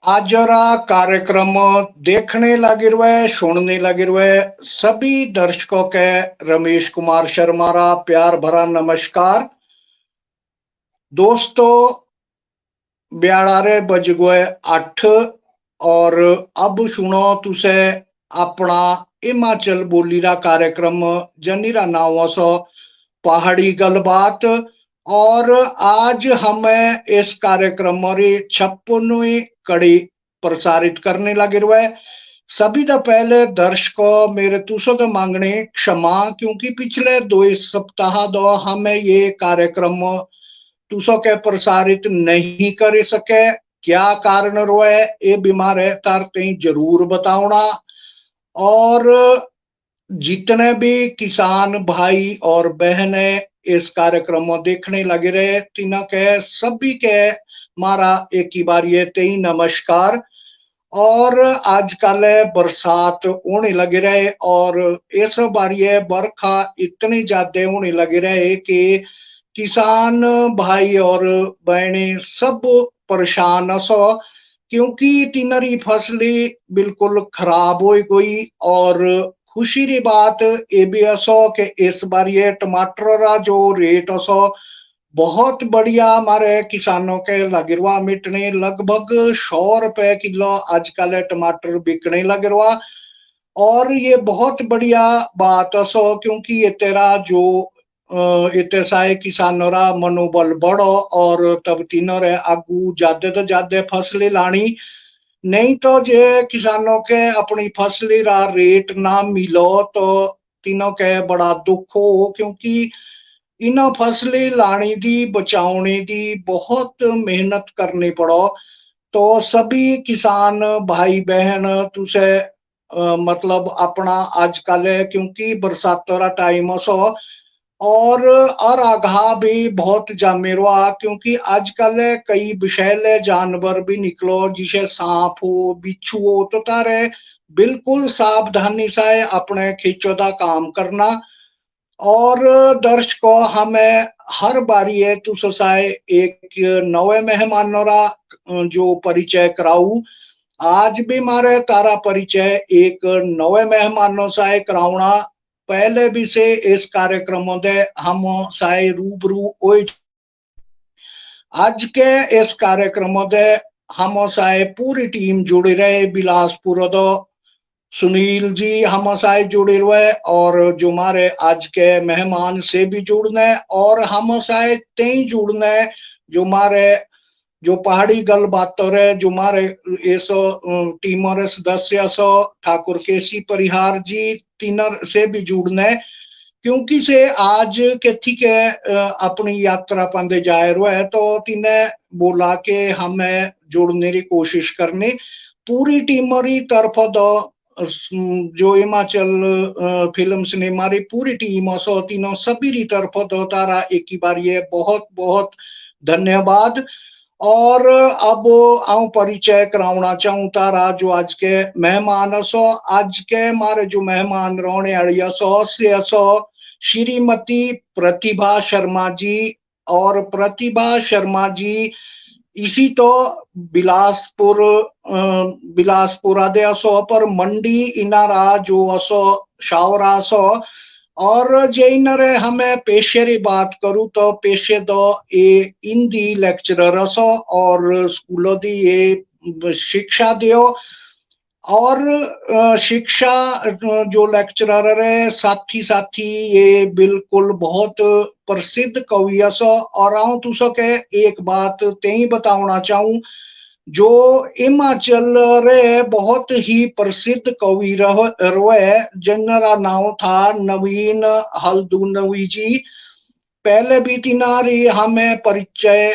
आजरा कार्यक्रम देखने लगे हुए सुनने लगे हुए सभी दर्शकों के रमेश कुमार शर्मा रा प्यार भरा नमस्कार। दोस्तों, ब्याड़ारे बज गए 8 और अब सुनो तुसे अपना हिमाचल बोली रा कार्यक्रम जनीरा नाव सो पहाड़ी गलबात। और आज हमें इस कार्यक्रम री 56वीं कड़ी प्रसारित करने लगे हुए। सभी तो पहले दर्शकों मेरे तुसो तो मांगने क्षमा, क्योंकि पिछले 2 सप्ताह दो हमें ये कार्यक्रम तुसो के प्रसारित नहीं कर सके। क्या कारण रोए ये बीमार है तार कहीं जरूर बताओना। और जितने भी किसान भाई और बहने इस कार्यक्रम में देखने लगे रहे तीना के सभी के मारा एक ही बार ये तेई नमस्कार। और आजकल बरसात होने लगे रहे और इस बार ये बरखा इतनी ज्यादा होने लगे रहे कि किसान भाई और बहने सब परेशान सो, क्योंकि तिनरी फसलें बिल्कुल खराब हो गई। और खुशी री बात ये भी असो कि इस बार ये टमाटर का जो रेट असो बहुत बढ़िया हमारे किसानों के लग रहा मिटने लगभग 100 रुपए किलो आजकल टमाटर बिकने लग रहा। और ये बहुत बढ़िया बात असो, क्योंकि ये तेरा जो इतने सारे किसानों रा मनोबल बढ़ो और तब तीनों रे आगू ज्यादा तो ज्यादा फसलें लानी। नहीं तो जे किसानों के अपनी फसलें रा रेट ना मिलो तो तीनों के बड़ा दुख हो, क्योंकि इन फसलें लानी दी बचाने दी बहुत मेहनत करनी पड़ो। तो सभी किसान भाई बहन तुसे मतलब अपना आजकल क्योंकि बरसातों का टाइम सो और आगाह भी बहुत जामे रहा, क्योंकि आजकल कई विषैले जानवर भी निकलो जिसे सांप हो बिच्छू हो तो तारे बिल्कुल सावधानी से अपने खिंचोदा काम करना। और दर्शकों, हमें हर बार ये तुसाए एक नवे मेहमानों रा जो परिचय कराऊ। आज भी मारे तारा परिचय एक नवे मेहमानों से करावना। पहले भी से इस कार्यक्रम दे हम साए रूबरू हो। आज के इस कार्यक्रम दे हम साए पूरी टीम जुड़ी रहे। बिलासपुर दो सुनील जी हम साए जुड़े हुए और जो हमारे आज के मेहमान से भी जुड़ने और हम साए तेई जुड़ने जो हमारे जो पहाड़ी गल बातों रे जो हमारे ऐसो टीमों रे सदस्य सो ठाकुर केसी परिहार जी तीनर से भी जुड़ने, क्योंकि से आज के ठीक है अपनी यात्रा पंदे जाए रहे है तो तीने बोला कि हमें जुड़ने की कोशिश करनी। पूरी टीम री तरफ दो जो हिमाचल फिल्म सिनेमा री पूरी टीम सो तीनों सभी री तरफ दो तारा एक ही बार ये बहुत बहुत धन्यवाद। और अब आऊं परिचय करावना चाहूं तारा जो आज के मेहमान सो। आज के मारे जो मेहमान रोने अड़िया सो से सो श्रीमती प्रतिभा शर्मा जी। और प्रतिभा शर्मा जी इसी तो बिलासपुर बिलासपुर आदे असो पर मंडी इनारा जो असो शावरा असो। और जैनरे हमें पेशे री बात करूं तो पेशे दो ये हिंदी लेक्चरर असो और स्कूलों दी ये शिक्षा दियो। और शिक्षा जो लेक्चरर है साथी साथी ये बिल्कुल बहुत प्रसिद्ध कवि असो। और आऊं तुसो के एक बात तेई बतावना चाहूं जो हिमाचल रे बहुत ही प्रसिद्ध कवि रहे जिनका नाम था नवीन हल्दूनवी जी। पहले भी तिनारी हमें परिचय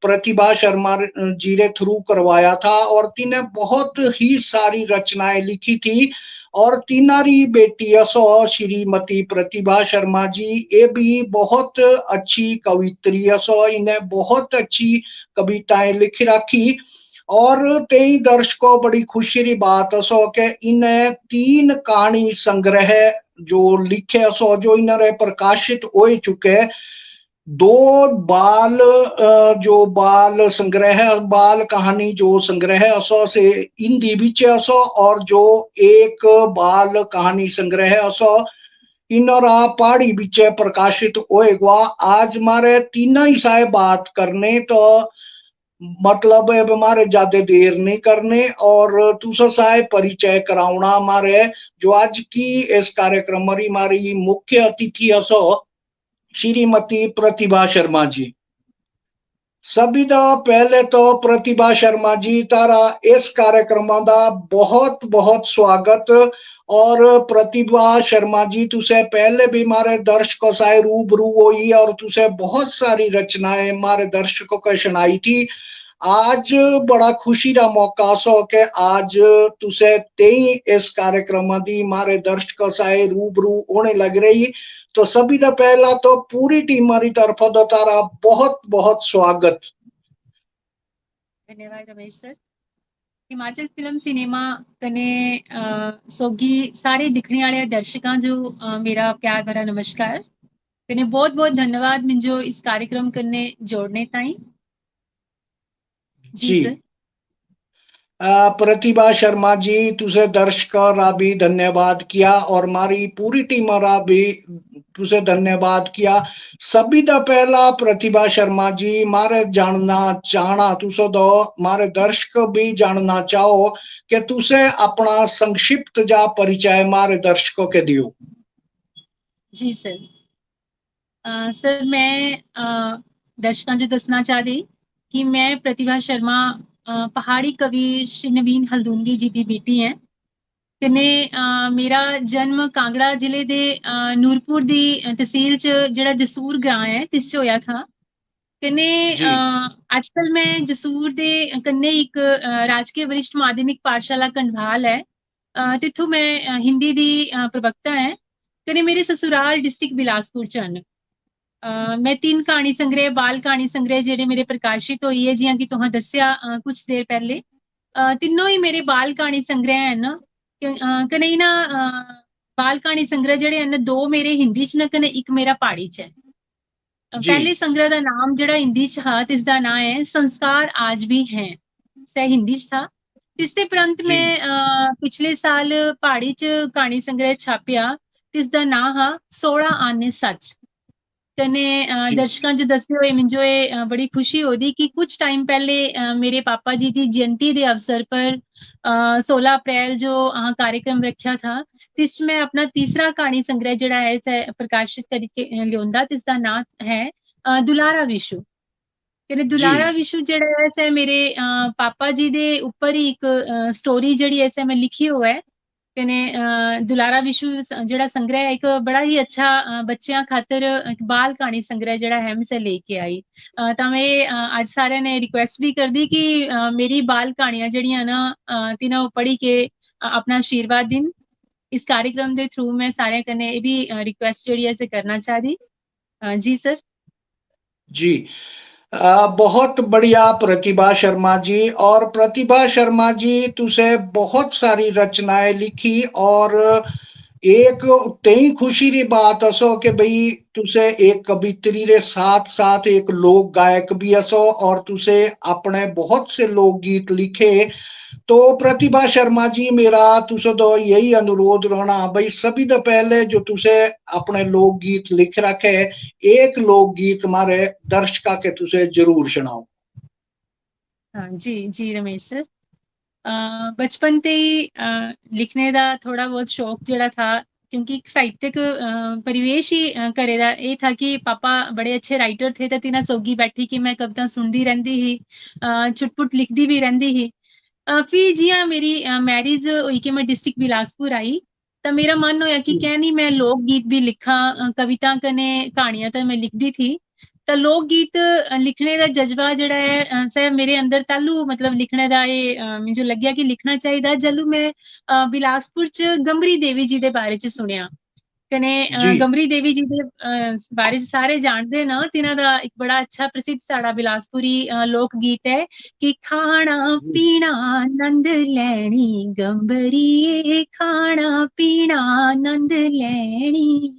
प्रतिभा शर्मा जी ने थ्रू करवाया था और तिने बहुत ही सारी रचनाएं लिखी थी। और तिनारी बेटी असो श्रीमती प्रतिभा शर्मा जी ये भी बहुत अच्छी कवित्री असो, इन्हें बहुत अच्छी कविताएं लिख रखी। और तेई दर्शकों बड़ी खुशी री बात असो के इन्हें 3 कहानी संग्रह जो लिखे असो जो इन्हें प्रकाशित हो चुके दो बाल जो बाल संग्रह बाल कहानी जो संग्रह असो से हिंदी बीच असो, और जो एक बाल कहानी संग्रह असो इनरा पहाड़ी बीच प्रकाशित होएगा। आज मारे तीना ही साहे बात करने तो मतलब अब हमारे ज्यादा देर नहीं करने और दूसरा साहे परिचय करावना हमारे जो आज की इस कार्यक्रम में हमारी मुख्य अतिथि असो श्रीमती प्रतिभा शर्मा जी। सभी दा पहले तो प्रतिभा शर्मा जी तारा इस कार्यक्रम का बहुत बहुत स्वागत। और प्रतिभा शर्मा जी तुसे पहले भी हमारे दर्शकों से रूबरू हुई और तुसे बहुत सारी रचनाएं हमारे दर्शकों को सुनाई थी। आज बड़ा खुशी का मौका सो के आज तुसे तेई इस कार्यक्रम दी हमारे दर्शकों से रूबरू होने लग रही। तो सभी का पहला तो पूरी टीम हमारी तरफ तो तारा बहुत बहुत स्वागत। धन्यवाद Ramesh sir. Himachal film cinema कने सोगी सारे दिखने वाले दर्शकों जो मेरा प्यार भरा नमस्कार कने बहुत बहुत धन्यवाद मुझे इस कार्यक्रम करने जोड़ने ताई। जी जी सर। प्रतिभा शर्मा जी तुझे दर्शकों रा भी धन्यवाद किया और हमारी पूरी टीम रा भी तुझे धन्यवाद किया। सभी दा पहला प्रतिभा शर्मा जी मारे जानना चाहना तुझे दो मारे दर्शक भी जानना चाहो कि तुझे अपना संक्षिप्त जा परिचय मारे दर्शकों के दियो। जी सर। सर मैं दर्शकों जो दसना चाह रही कि मैं प्रतिभा शर्मा पहाड़ी कवि श्री नवीन हल्दूनवी जी की बेटी है। कने मेरा जन्म कांगड़ा जिले दे नूरपुर दी तहसील च जेड़ा जसूर ग्रां है तिस च होया था। कने जी आजकल मैं जसूर दे कन्ने एक राजकीय वरिष्ठ माध्यमिक पाठशाला कंढवाल है तिथु मैं हिंदी दी प्रवक्ता है। कने मेरे ससुराल डिस्ट्रिक्ट बिलासपुर च न। मैं 3 कहानी संग्रह बाल कहानी संग्रह जेडे मेरे प्रकाशित हुई है जियां कि तुहां दस्या कुछ देर पहले तीनों ही मेरे बाल कहानी संग्रह है ना। कने ना बाल कहानी संग्रह जेडे हैं दो मेरे हिंदी च न कने एक मेरा पहाड़ी च है। जी पहले संग्रह का नाम जेड़ा हिंदी च हा तिसदा नाम है संस्कार आज भी हैं। सह हिंदी च था। तिसते उपरंत जी मैं पिछले साल पहाड़ी च कहानी संग्रह छापिया तिसदा नाम हा 16 आने सच। कने जी दर्शकों जो दसते हुए मुझे बड़ी खुशी होती कि कुछ टाइम पहले मेरे पापा जी की जयंती के अवसर पर 16 अप्रैल जो कार्यक्रम रखा था तिस मैं अपना तीसरा कहानी संग्रह जड़ा है प्रकाशित करके लिया तिसका नाम है दुलारा विशु। कने जी दुलारा विशु जड़ा है मेरे पापा जी दे ऊपर ही एक स्टोरी जड़ी है मैं लिखी हुआ है। कने दुलारा विशु जड़ा संग्रह है एक बड़ा ही अच्छा बच्चों खातर एक बाल कहानी संग्रह जड़ा है मैं लेके आई। तो मैं आज सारे ने रिक्वेस्ट भी कर दी कि मेरी बाल कहानियां जड़ियां ना तीनों पढ़ी के अपना आशीर्वाद दिन। इस कार्यक्रम के थ्रू मैं सारे कने ये भी रिक्वेस्ट जड़ी है करना चाह रही। जी सर। जी बहुत बढ़िया प्रतिभा शर्मा जी। और प्रतिभा शर्मा जी तुसे बहुत सारी रचनाएं लिखी और एक तई खुशी री बात असो कि भाई तुसे एक कवित्री रे साथ साथ एक लोक गायक भी असो और तुसे अपने बहुत से लोकगीत लिखे। तो प्रतिभा शर्मा जी मेरा तुसे तो यही अनुरोध रहना भाई सभी तो पहले जो तुसे अपने लोकगीत लिख रखे एक लोकगीत हमारे दर्शका के तुसे जरूर सुनाओ। हाँ जी जी रमेश सर। बचपन ते ही लिखने का थोड़ा बहुत शौक जड़ा था क्योंकि एक साहित्यिक परिवेश ही घरे दा ये था कि पापा बड़े अच्छे राइटर थे तो तिना सोगी बैठी कि मैं कविता सुनती रहती ही छुटपुट लिखती भी रहती ही। फिर जियां मेरी मैरिज हुई कि मैं डिस्ट्रिक्ट बिलासपुर आई तो मेरा मन होया कि क्या नहीं मैं लोक गीत भी लिखा कविता कने कहानियां तो मैं लिखती थी। तो लोक गीत लिखने का जज्बा जड़ा है सर मेरे अंदर तालू मतलब लिखने का ये मुझे लग्या कि लिखना चाहिए जलू मैं बिलासपुर च गंबरी देवी जी के बारे च सुनिया। कने जी गमरी देवी जी के बारे च सारे जानते ना तिन्हां दा एक बड़ा अच्छा प्रसिद्ध साड़ा बिलासपुरी लोक गीत है कि खाना पीना नंद लैनी गंबरी खाना पीना नंद लैनी।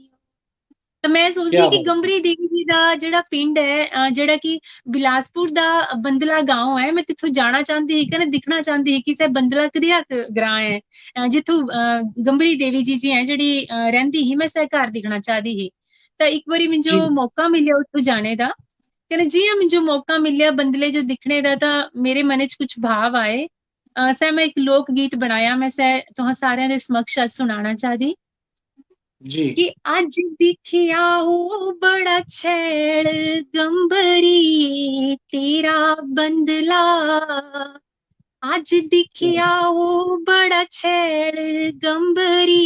ਤਾਂ ਮੈਂ ਸੋਚਦੀ क्या ਕਿ बात। ਗੰਬਰੀ ਦੇਵੀ ਜੀ ਦਾ ਜਿਹੜਾ ਪਿੰਡ ਹੈ, ਜਿਹੜਾ ਕਿ ਬਿਲਾਸਪੁਰ ਦਾ ਬੰਦਲਾ ਗਾঁव ਹੈ, ਮੈਂ ਤਿੱਥੋਂ ਜਾਣਾ ਚਾਹੁੰਦੀ ਸੀ, ਕਹਿੰਦੇ ਦਿਖਣਾ ਚਾਹੁੰਦੀ ਸੀ ਕਿ ਸੇ ਬੰਦਲਾ ਕਦਿਆ ਗ੍ਰਾਂ ਹੈ, ਜਿੱਥੋਂ ਗੰਬਰੀ ਦੇਵੀ ਜੀ ਹੈ ਜਿਹੜੀ ਰਹਿੰਦੀ ਸੀ, ਮੈਂ ਸੇ ਘਰ ਦਿਖਣਾ ਚਾਹਦੀ ਸੀ। ਤਾਂ ਇੱਕ ਵਾਰੀ जी ਮੈਨੂੰ ਮੌਕਾ ਮਿਲਿਆ ਉੱਥੋਂ ਜਾਣੇ ਦਾ, ਕਹਿੰਦੇ ਜੀ ਹਾਂ ਮੈਨੂੰ ਮੌਕਾ ਮਿਲਿਆ ਬੰਦਲੇ ਜੋ ਦਿਖਣੇ ਦਾ, ਤਾਂ ਮੇਰੇ ਮਨ 'ਚ ਕੁਝ ਭਾਵ ਆਏ। ਸਰ ਮੈਂ ਇੱਕ ਲੋਕ ਗੀਤ ਬਣਾਇਆ, ਮੈਂ ਸਰ ਤੁਹਾਂ ਸਾਰਿਆਂ ਦੇ ਸਮਕਸ਼ ਅੱਜ ਸੁਣਾਉਣਾ ਚਾਹਦੀ जी कि अज दिखिया हो बड़ा छैल गंबरी तेरा बंदला, अज दिखिया हो बड़ा छैल गंबरी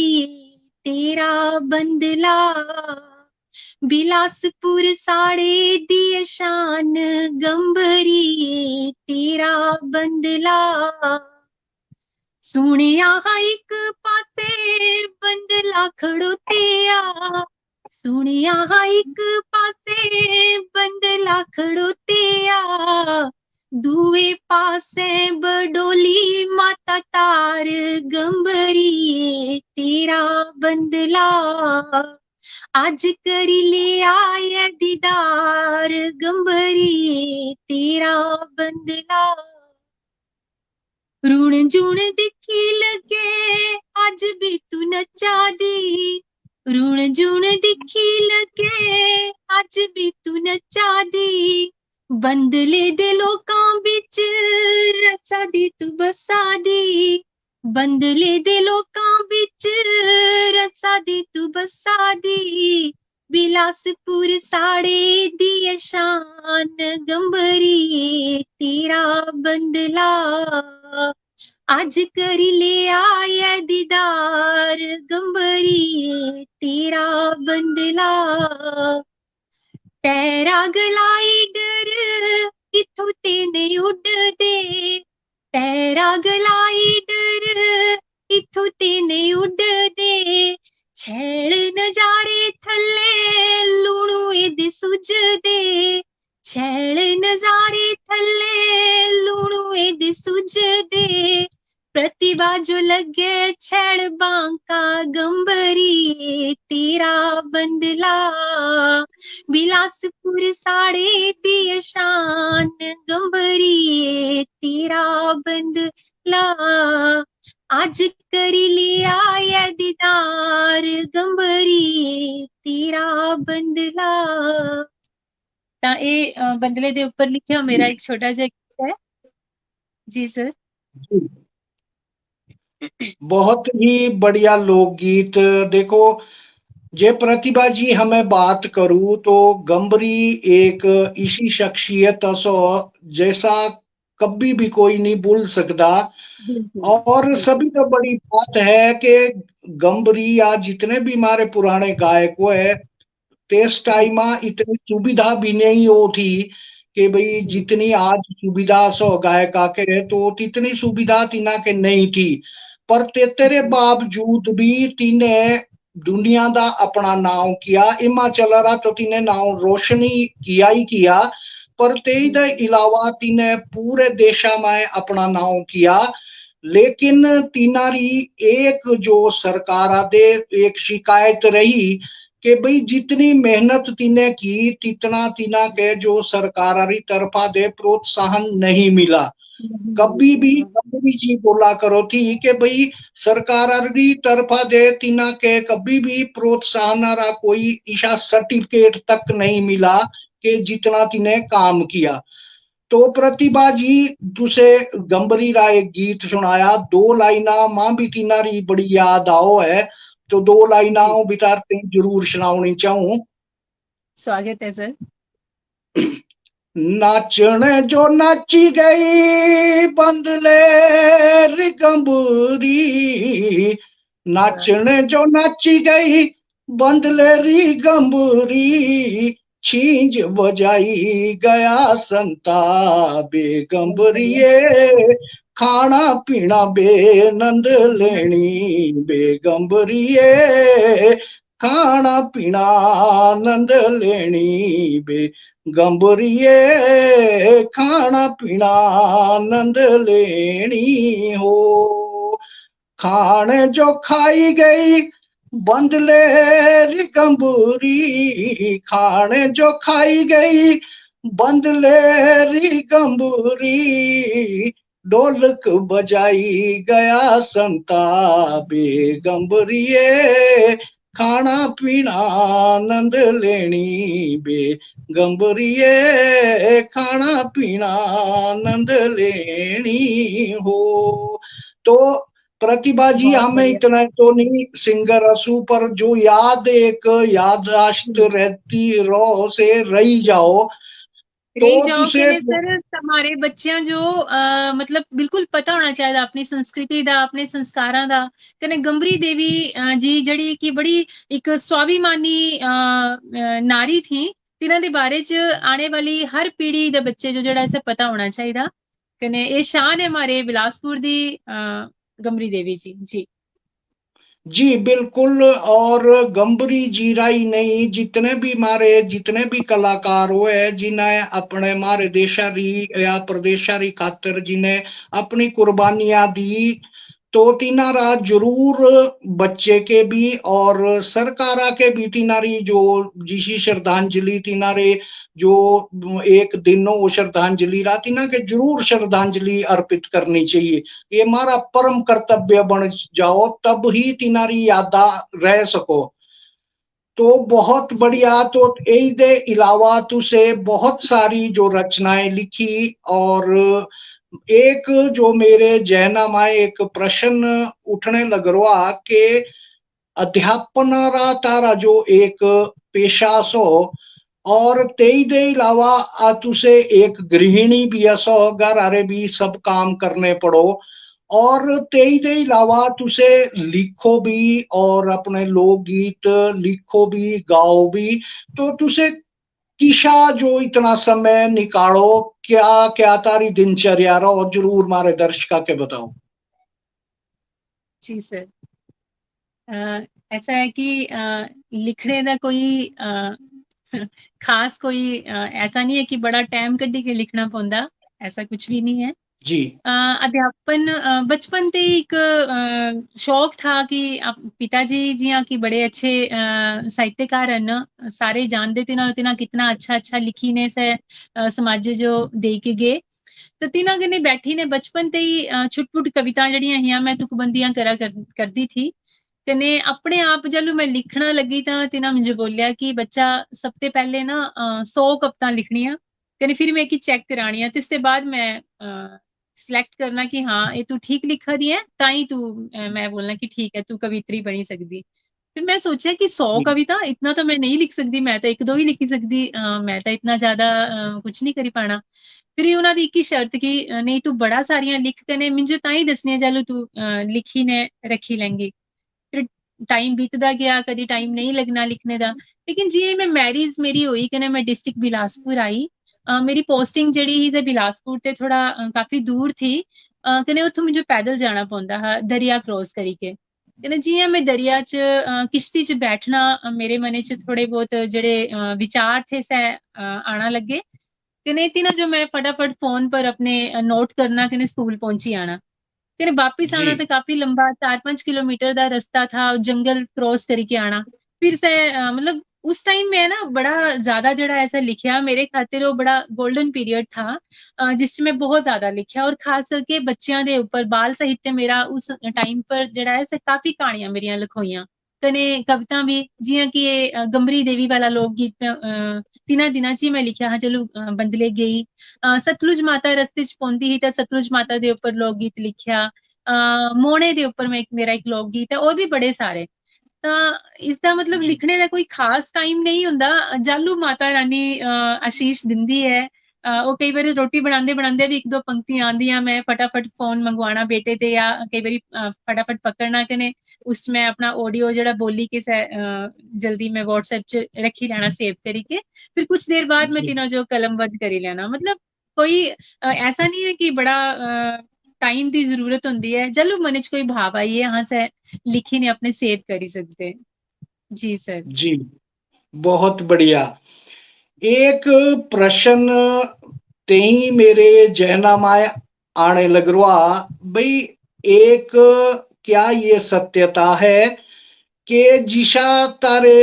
तेरा बंदला, बिलासपुर साड़े दी शान गंबरी तेरा बंदला, सुनिया एक पासे बंदला खड़ोतिया, सुनिया एक पासे बंदला खड़ोतिया, दूए पासे बडोली माता तार गंबरी तेरा बंदला, आज करी ले आए दीदार गंबरी तेरा बंदला, रूण जूण दिखी लगे अज भी तू नचा दी, रूण जूण दिखी लगे अज भी तू नचा दी, बंदले दे लोकां बिच रसा दी तू बसा दी, बंदले दे लोकां बिच रसा दी तू बसा दी, बिलासपुर साड़े दी शान गंबरी तेरा बंदला, आज करी ले आया दीदार गंबरी तेरा बंदला, पैराग्लाइडर इथों ते नहीं उड़दे, पैराग्लाइडर इथों ते नहीं उड़दे, छैल नजारे थल्ले लूणू एदे सुझदे, छैल नजारे थल्ले लूणू एदे सुझदे, प्रतिभा जो लगे छैल बांका गंबरी तेरा बंदला, बिलासपुर साड़े दी शान गंबरी तेरा बंदला, आज करी लिया ये दीदार गंबरी तेरा बंदला। ਤਾਂ ਇਹ ਬੰਦਲੇ ਦੇ ਉੱਪਰ ਲਿਖਿਆ ਮੇਰਾ ਇੱਕ ਛੋਟਾ ਜਿਹਾ ਗੀਤ ਹੈ ਜੀ ਸਰ। बहुत ही बढ़िया लोकगीत। देखो, जे प्रतिभा जी हमें बात करूं तो गंबरी एक इसी शख्सियत सो जैसा कभी भी कोई नहीं भूल सकता। और सभी तो बड़ी बात है कि गंबरी या जितने भी हमारे पुराने गायक है तेस टाइम इतनी सुविधा भी नहीं हो थी कि भाई जितनी आज सुविधा सो गायका के तो इतनी सुविधा तिना के नहीं थी, पर तेरे बावजूद भी तिने दुनिया दा अपना नाम किया। हिमाचल रहा तो तिने नाम रोशनी किया ही किया, पर तेई दे अलावा तिने पूरे देशा में अपना नाम किया। लेकिन तिनारी एक जो सरकार दे एक शिकायत रही कि भाई जितनी मेहनत तिने की तितना तिना के जो सरकारारी तरफा दे प्रोत्साहन नहीं मिला। कभी भी कभी जी बोला करो थी कि भाई सरकारारी तरफा दे तिना के कभी भी प्रोत्साहन रा कोई ईशा सर्टिफिकेट तक नहीं मिला कि जितना तिने काम किया। तो प्रतिभा जी तुसे गंबरी रा एक गीत सुनाया, दो लाइना मां भी तिनारी बड़ी याद आओ है, तो दो लाइना बितार जरूर सुनानी चाहूं। स्वागत है सर। नाचन जो नाची गई बंदले री गंबरी, नाचन जो नाची गई बंदले री गंबरी, छींज बजाई गया संता बेगंबरिए, खाना पीना बेनंद लेनी बेगंबरिए, खाना पीना आनंद लेनी बेगंबरिए, खाना पीना आनंद लेनी हो। खाने जो खाई गई बंदलेरी गंबूरी खाने जो खाई गई, बंदलेरी गंबूरी ढोलक बजाई गया संता बेगंबरिए, खाना पीना आनंद लेनी बेगंबरिए, खाना पीना आनंद लेनी हो। तो प्रतिभा जी, बहुत हमें बढ़िया। इतना तो नहीं सिंगर असू, पर जो याद एक याददाश्त जी, रहती रो से रही जाओ, तो रही जाओ तुसे कने सर हमारे बच्चों जो मतलब बिल्कुल पता होना चाहिए अपनी संस्कृति दा, अपने संस्कारां दा। कने गंबरी देवी जी जड़ी कि बड़ी एक स्वाभिमानी नारी थी, तिन्हां दे बारे च आने वाली हर पीढ़ी दे बच्चे जो जड़ा इसे पता होना चाहिए। कने ये शान है हमारे बिलासपुर दी गंबरी देवी जी। जी जी बिल्कुल। और गंबरी जीरा ही नहीं, जितने भी मारे जितने भी कलाकार हुए जिन्हें अपने मारे देशा री या प्रदेशा री खातर जिन्हें अपनी कुर्बानियां दी, तो तिनारा जरूर बच्चे के भी और सरकारा के भी तिनारी जो जिसी श्रद्धांजलि तिनारे जो एक दिन वो श्रद्धांजलि राती ना के जरूर श्रद्धांजलि अर्पित करनी चाहिए। ये हमारा परम कर्तव्य बन जाओ, तब ही तिनारी यादा रह सको। तो बहुत बढ़िया। तो यही दे अलावा तुसे बहुत सारी जो रचनाएं लिखी, और एक जो मेरे जहना में एक प्रश्न उठने लग रहा कि अध्यापनारा तारा जो एक पेशा सो, और तेई दे अलावा तुसे एक गृहिणी भी असो, घर आरे भी सब काम करने पड़ो, और तेई दे अलावा तुसे लिखो भी और अपने लोकगीत लिखो भी गाओ भी। तो तुसे किशा जो इतना समय निकालो, क्या क्या तारी दिनचर्या रहो, जरूर मारे दर्शका के बताओ। जी सर। ऐसा है कि लिखने का कोई खास कोई ऐसा नहीं है कि बड़ा टाइम कड्ढी के लिखना पौंदा, ऐसा कुछ भी नहीं है। जी अध्यापन बचपन ते ही एक शौक था कि पिताजी जियां कि बड़े अच्छे साहित्यकार हैं ना, सारे जानते थे ना तिना कितना अच्छा अच्छा लिखी ने से समाज जो दे के गए। तो तिना कने बैठी ने बचपन ते ही छुट-पुट कविता जड़ियां हियां मैं तुकबंदियां करदी थी। कने अपने आप जलू मैं लिखना लगी तां तिना मुझे बोलिया कि बच्चा सबते पहले ना 100 कवितां लिखनियां, कने फिर मैं की चेक करानियां, तिसते बाद मैं सिलेक्ट करना कि हाँ ये तू ठीक लिखा दी है, ताई तू मैं बोलना कि ठीक है तू कवित्री बनी सकदी। फिर मैं सोचा कि 100 जी कविता इतना तो मैं नहीं लिख सकदी, मैं तो एक दो ही लिखी सकदी, मैं तो इतना ज्यादा कुछ नहीं करी पाना। फिर उन्होंने एक ही शर्त की, नहीं तू बड़ा सारियां लिख कने मिंजो ताई दसनिया चलो तू लिखी ने रखी लेंगी। फिर टाइम बीतदा गया, कदी टाइम नहीं लगना लिखने दा। लेकिन जि'यां मैं मैरिज मेरी होई कने मैं डिस्ट्रिक्ट बिलासपुर आई, मेरी पोस्टिंग जेह्ड़ी ही से बिलासपुर ते थोड़ा काफी दूर थी, कने उत्थों मुझे पैदल जाना पौंदा हा दरिया क्रॉस करी के। कने जि'यां मैं दरिया च किश्ती च बैठना, मेरे मने च थोड़े बहुत जेह्ड़े विचार थे सै आना लगे। कने तिना जो मैं फटाफट फोन पर अपने नोट करना कने स्कूल पहुंची आना। फिर वापिस जी आना तो काफी लंबा 4-5 किलोमीटर का रास्ता था, जंगल क्रॉस करके आना। फिर से मतलब उस टाइम में ना बड़ा ज्यादा जड़ा ऐसा लिखा मेरे खातिर वो बड़ा गोल्डन पीरियड था, जिस मैं बहुत ज्यादा लिखा, और खास करके बच्चों के ऊपर बाल साहित्य मेरा उस टाइम पर जड़ा है से काफी कहानियां मेरिया लिखोइयां। कने कविता भी जियां कि गंबरी देवी वाला लोकगीत तिना दिना च ही मैं लिखा हाँ चलो बंदले गई। सतलुज माता रस्ते च पौंदी ही ते सतलुज माता दे उपर लोक गीत लिखिया। मोने दे उपर मैं मेरा एक लोक गीत है, और भी बड़े सारे। ਤਾਂ ਇਸਦਾ ਮਤਲਬ ਲਿਖਣੇ ਦਾ ਕੋਈ ਖਾਸ ਟਾਈਮ ਨਹੀਂ ਹੁੰਦਾ, ਜਾਲੂ ਮਾਤਾ ਰਾਣੀ ਆਸ਼ੀਸ਼ ਦਿੰਦੀ ਹੈ। ਉਹ ਕਈ ਵਾਰੀ ਰੋਟੀ ਬਣਾਉਂਦੇ ਬਣਾਉਂਦੇ ਵੀ ਇੱਕ ਦੋ ਪੰਕਤੀਆਂ ਆਉਂਦੀਆਂ, ਮੈਂ ਫਟਾਫਟ ਫੋਨ ਮੰਗਵਾਉਣਾ ਬੇਟੇ ਤੇ, ਜਾਂ ਕਈ ਵਾਰੀ ਫਟਾਫਟ ਪਕੜਨਾ ਕਿ ਨੇ ਉਸ ਚ ਮੈਂ ਆਪਣਾ ਆਡੀਓ ਜਿਹੜਾ ਬੋਲੀ ਕੇ ਜਲਦੀ ਮੈਂ WhatsApp ਚ ਰੱਖੀ ਲੈਣਾ सेव करी के, फिर कुछ देर बाद मैं जी तीनों जो कलमबद्ध करी लेना। मतलब कोई ऐसा नहीं है कि बड़ा टाइम की जरूरत होती है, चलो मन च कोई भाव आई है हाँ से लिखी ने अपने सेव करी सकते। जी सर। जी बहुत बढ़िया। एक प्रश्न तेई मेरे जहना में आने लग रहा भाई, एक क्या ये सत्यता है कि जिशा तारे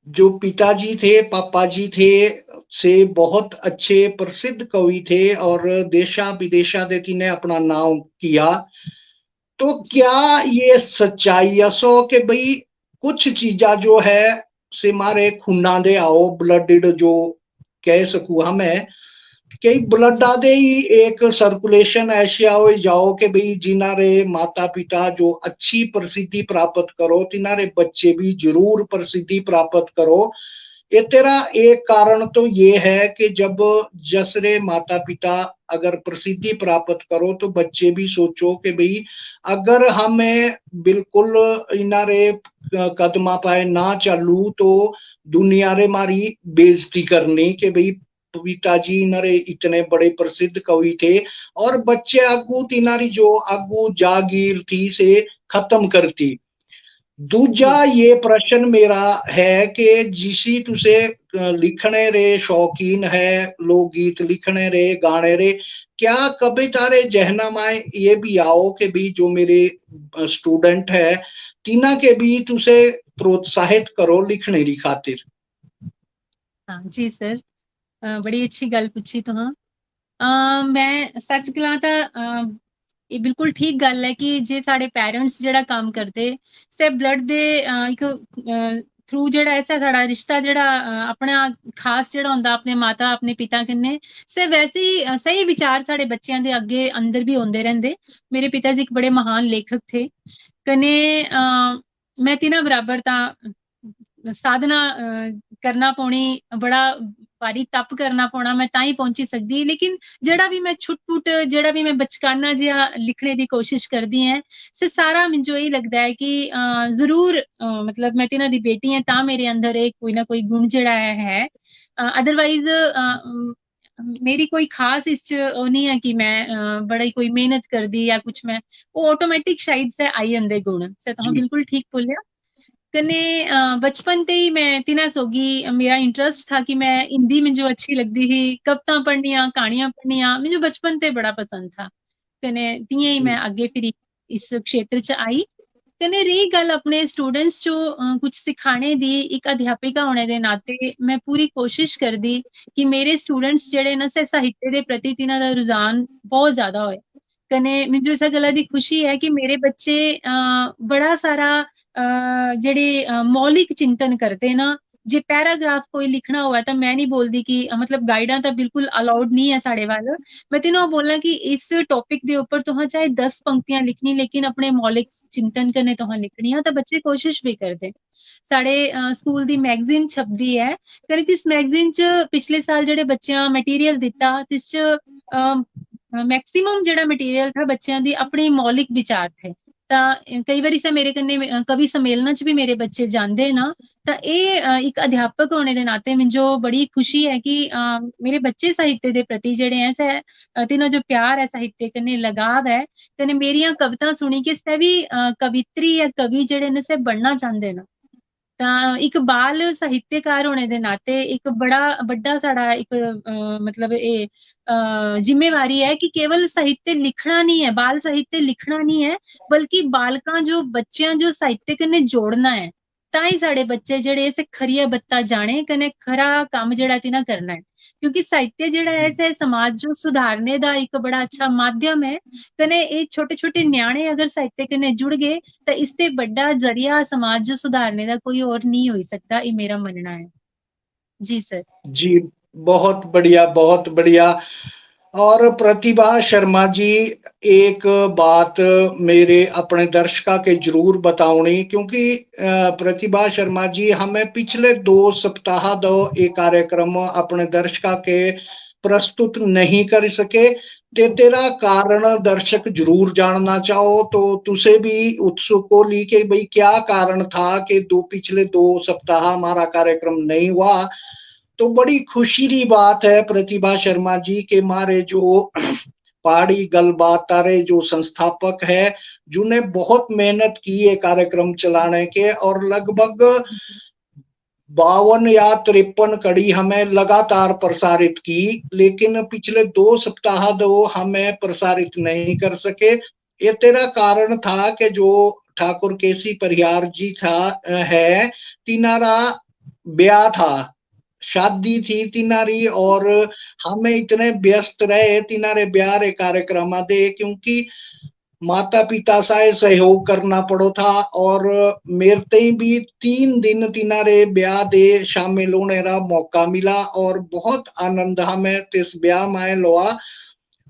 जो पिताजी थे, पापा जी थे, से बहुत अच्छे प्रसिद्ध कवि थे और देशा विदेशा दे तिने अपना नाम किया। तो जी क्या ये सच्चाई असो कि भाई कुछ चीजा जो है से मारे खूना दे आओ, ब्लडेड जो कह सकू हमें, कई ब्लड जी आदे ही एक सर्कुलेशन ऐसिया हो जाओ कि भाई जिनारे माता पिता जो अच्छी प्रसिद्धि प्राप्त करो तिनारे बच्चे भी जरूर प्रसिद्धि प्राप्त करो। ये तेरा एक कारण तो ये है कि जब जसरे माता पिता अगर प्रसिद्धि प्राप्त करो तो बच्चे भी सोचो कि भाई अगर हमें बिल्कुल इनारे कदमा पाए ना चालू तो दुनिया रे मारी बेइज्जती करनी कि भाई पिताजी इनारे इतने बड़े प्रसिद्ध कवि थे और बच्चे अगू तिनारी जो अगू जागीर थी से खत्म करती। दूजा जी ये प्रश्न मेरा है कि जिसी तुसे लिखने रे शौकीन है, लोकगीत लिखने रे, गाने रे, क्या कभी तारे जहना में ये भी आओ कि भी जो मेरे स्टूडेंट है तीना के भी तुसे प्रोत्साहित करो लिखने री खातिर। हाँ जी सर, बड़ी अच्छी गल पूछी तुहां। मैं सच गल्लां तां ਇਹ ਬਿਲਕੁਲ ਠੀਕ ਗੱਲ ਹੈ ਕਿ ਜੇ ਸਾਡੇ ਪੈਰੈਂਟਸ ਜਿਹੜਾ ਕੰਮ ਕਰਦੇ ਸੇ ਬਲੱਡ ਦੇ ਇੱਕ ਥਰੂ ਜਿਹੜਾ ਐਸਾ ਸਾਡਾ ਰਿਸ਼ਤਾ ਜਿਹੜਾ ਆਪਣਾ ਖਾਸ ਜਿਹੜਾ ਹੁੰਦਾ ਆਪਣੇ ਮਾਤਾ ਆਪਣੇ ਪਿਤਾ ਕन्ने ਸੇ ਵੈਸੇ ਹੀ ਸਹੀ ਵਿਚਾਰ ਸਾਡੇ ਬੱਚਿਆਂ ਦੇ ਅੱਗੇ ਅੰਦਰ ਵੀ ਹੁੰਦੇ ਰਹਿੰਦੇ। ਮੇਰੇ ਪਿਤਾ ਜੀ ਇੱਕ ਬੜੇ ਮਹਾਨ ਲੇਖਕ ਥੇ कने मैं तिना बराबर ता साधना करना पौनी, बड़ा भारी तप करना पौना, मैं तां ही पहुंची सकदी। लेकिन जेड़ा भी मैं छुट-पुट जेड़ा भी मैं बचकाना जिहा लिखने दी कोशिश करदी ऐ से सारा मिंजो यही लगदा है कि जरूर मतलब मैं तिना दी बेटी ऐ तां मेरे अंदर एक कोई ना कोई गुण जेड़ा है। अदरवाइज मेरी कोई खास इस च ओह् नहीं है कि मैं बड़ा ही कोई मेहनत करदी या कुछ मैं वो ऑटोमेटिक शायद से आई जंदे गुण से तुहां जी बिल्कुल ठीक बोलिया। कन्ने बचपन ते ही मैं तिना सोगी मेरा इंटरेस्ट था कि मैं हिंदी में जो अच्छी लगदी ही कवितां पढ़नियां कहानियां पढ़नियां मुझे बचपन ते बड़ा पसंद था। कन्ने तियां ही मैं जी आगे फिर इस क्षेत्र च आई। कन्ने रही गल अपने स्टूडेंट्स जो कुछ सिखाने दी एक अध्यापिका होने दे नाते मैं पूरी कोशिश करदी कि मेरे स्टूडेंट्स जेह्ड़े न से साहित्य दे प्रति तिन्हां दा रुझान बहुत ज्यादा होए। कन्ने मिंजो इसा गल्ला दी खुशी है कि मेरे बच्चे बड़ा सारा जेह्ड़े मौलिक चिंतन करदे न। जे पैराग्राफ कोई लिखना होऐ तां मैं नहीं बोलदी कि मतलब गाइडां तां बिल्कुल अलाउड नहीं है साढ़े वल। मैं तिन्हां बोलना कि इस टॉपिक दे उप्पर तुहां चाहे 10 पंक्तियां लिखनी लेकिन अपने मौलिक चिंतन कन्नै तुहां लिखनियां तां बच्चे कोशिश भी करदे। साढ़े स्कूल दी मैगज़ीन छपदी ऐ कन्नै तिस मैगज़ीन च पिछले साल जेह्ड़े बच्चेआं मटीरियल दित्ता तिस च मैक्सिमम जेह्ड़ा मटीरियल था बच्चेआं दी अपनी मौलिक विचार थे। तां कई बारी से मेरे कन्नै कवि सम्मेलना च भी मेरे बच्चे जांदे न तां एह् इक अध्यापक होने दे नाते मिंजो बड़ी खुशी है कि मेरे बच्चे साहित्य दे प्रति जेह्ड़े ऐ से तिन्हां जो प्यार है साहित्य कन्नै लगाव है कन्नै मेरियां कवितां सुनी के से भी कवित्री या कवि जेह्ड़े न से बनना चांह्दे न। तां इक बाल साहित्यकार होने दे नाते इक बड़ा बड्डा साढ़ा इक मतलब एह् जिम्मेवारी है कि केवल साहित्य लिखना नहीं है, बाल साहित्य लिखना नहीं है, बल्कि बालकां जो बच्चेआं जो साहित्य कन्नै जोड़ना है। तां ही साढ़े बच्चे जेह्ड़े से खरिया बत्ता जाने कन्नै खरा कम्म जेह्ड़ा तिन्हां करना है। क्योंकि साहित्य जेह्ड़ा ऐ से समाज जो सुधारने दा इक बड़ा अच्छा माध्यम है। कन्नै एह् छोटे-छोटे ञ्याणे अगर साहित्य कन्नै जुड़गे तां इसते बड्डा जरिया समाज जो सुधारने दा कोई और नहीं होई सकदा, एह् मेरा मन्नना है। जी सर। जी, बहुत बढ़िया, बहुत बढ़िया। और प्रतिभा शर्मा जी, एक बात मेरे अपने दर्शका के जरूर बताओणी क्योंकि प्रतिभा शर्मा जी हमें पिछले 2 सप्ताह दो एक कार्यक्रम अपने दर्शका के प्रस्तुत नहीं कर सके ते तेरा कारण दर्शक जरूर जानना चाहो तो तुसे भी उत्सुक हो ली कि भाई क्या कारण था कि पिछले 2 सप्ताह हमारा कार्यक्रम नहीं हुआ। तो बड़ी खुशी की बात है प्रतिभा शर्मा जी के मारे जो पहाड़ी गलबात तारे जो संस्थापक है जिन्हें बहुत मेहनत की है कार्यक्रम चलाने के और लगभग 52 या 53 कड़ी हमें लगातार प्रसारित की लेकिन पिछले 2 सप्ताह दो हमें प्रसारित नहीं कर सके। ये तेरा कारण था कि जो ठाकुर केसी परिहार जी था है, तिनारा ब्याह था, शादी थी तिनारी, और हमें इतने व्यस्त रहे तिनारे ब्याह रे कार्यक्रम दे, क्योंकि माता पिता साए सहयोग करना पड़ो था। और मेरे ते भी 3 दिन तिनारे ब्याह दे शामिल होने का मौका मिला, और बहुत आनंद हमें इस ब्याह में लोआ।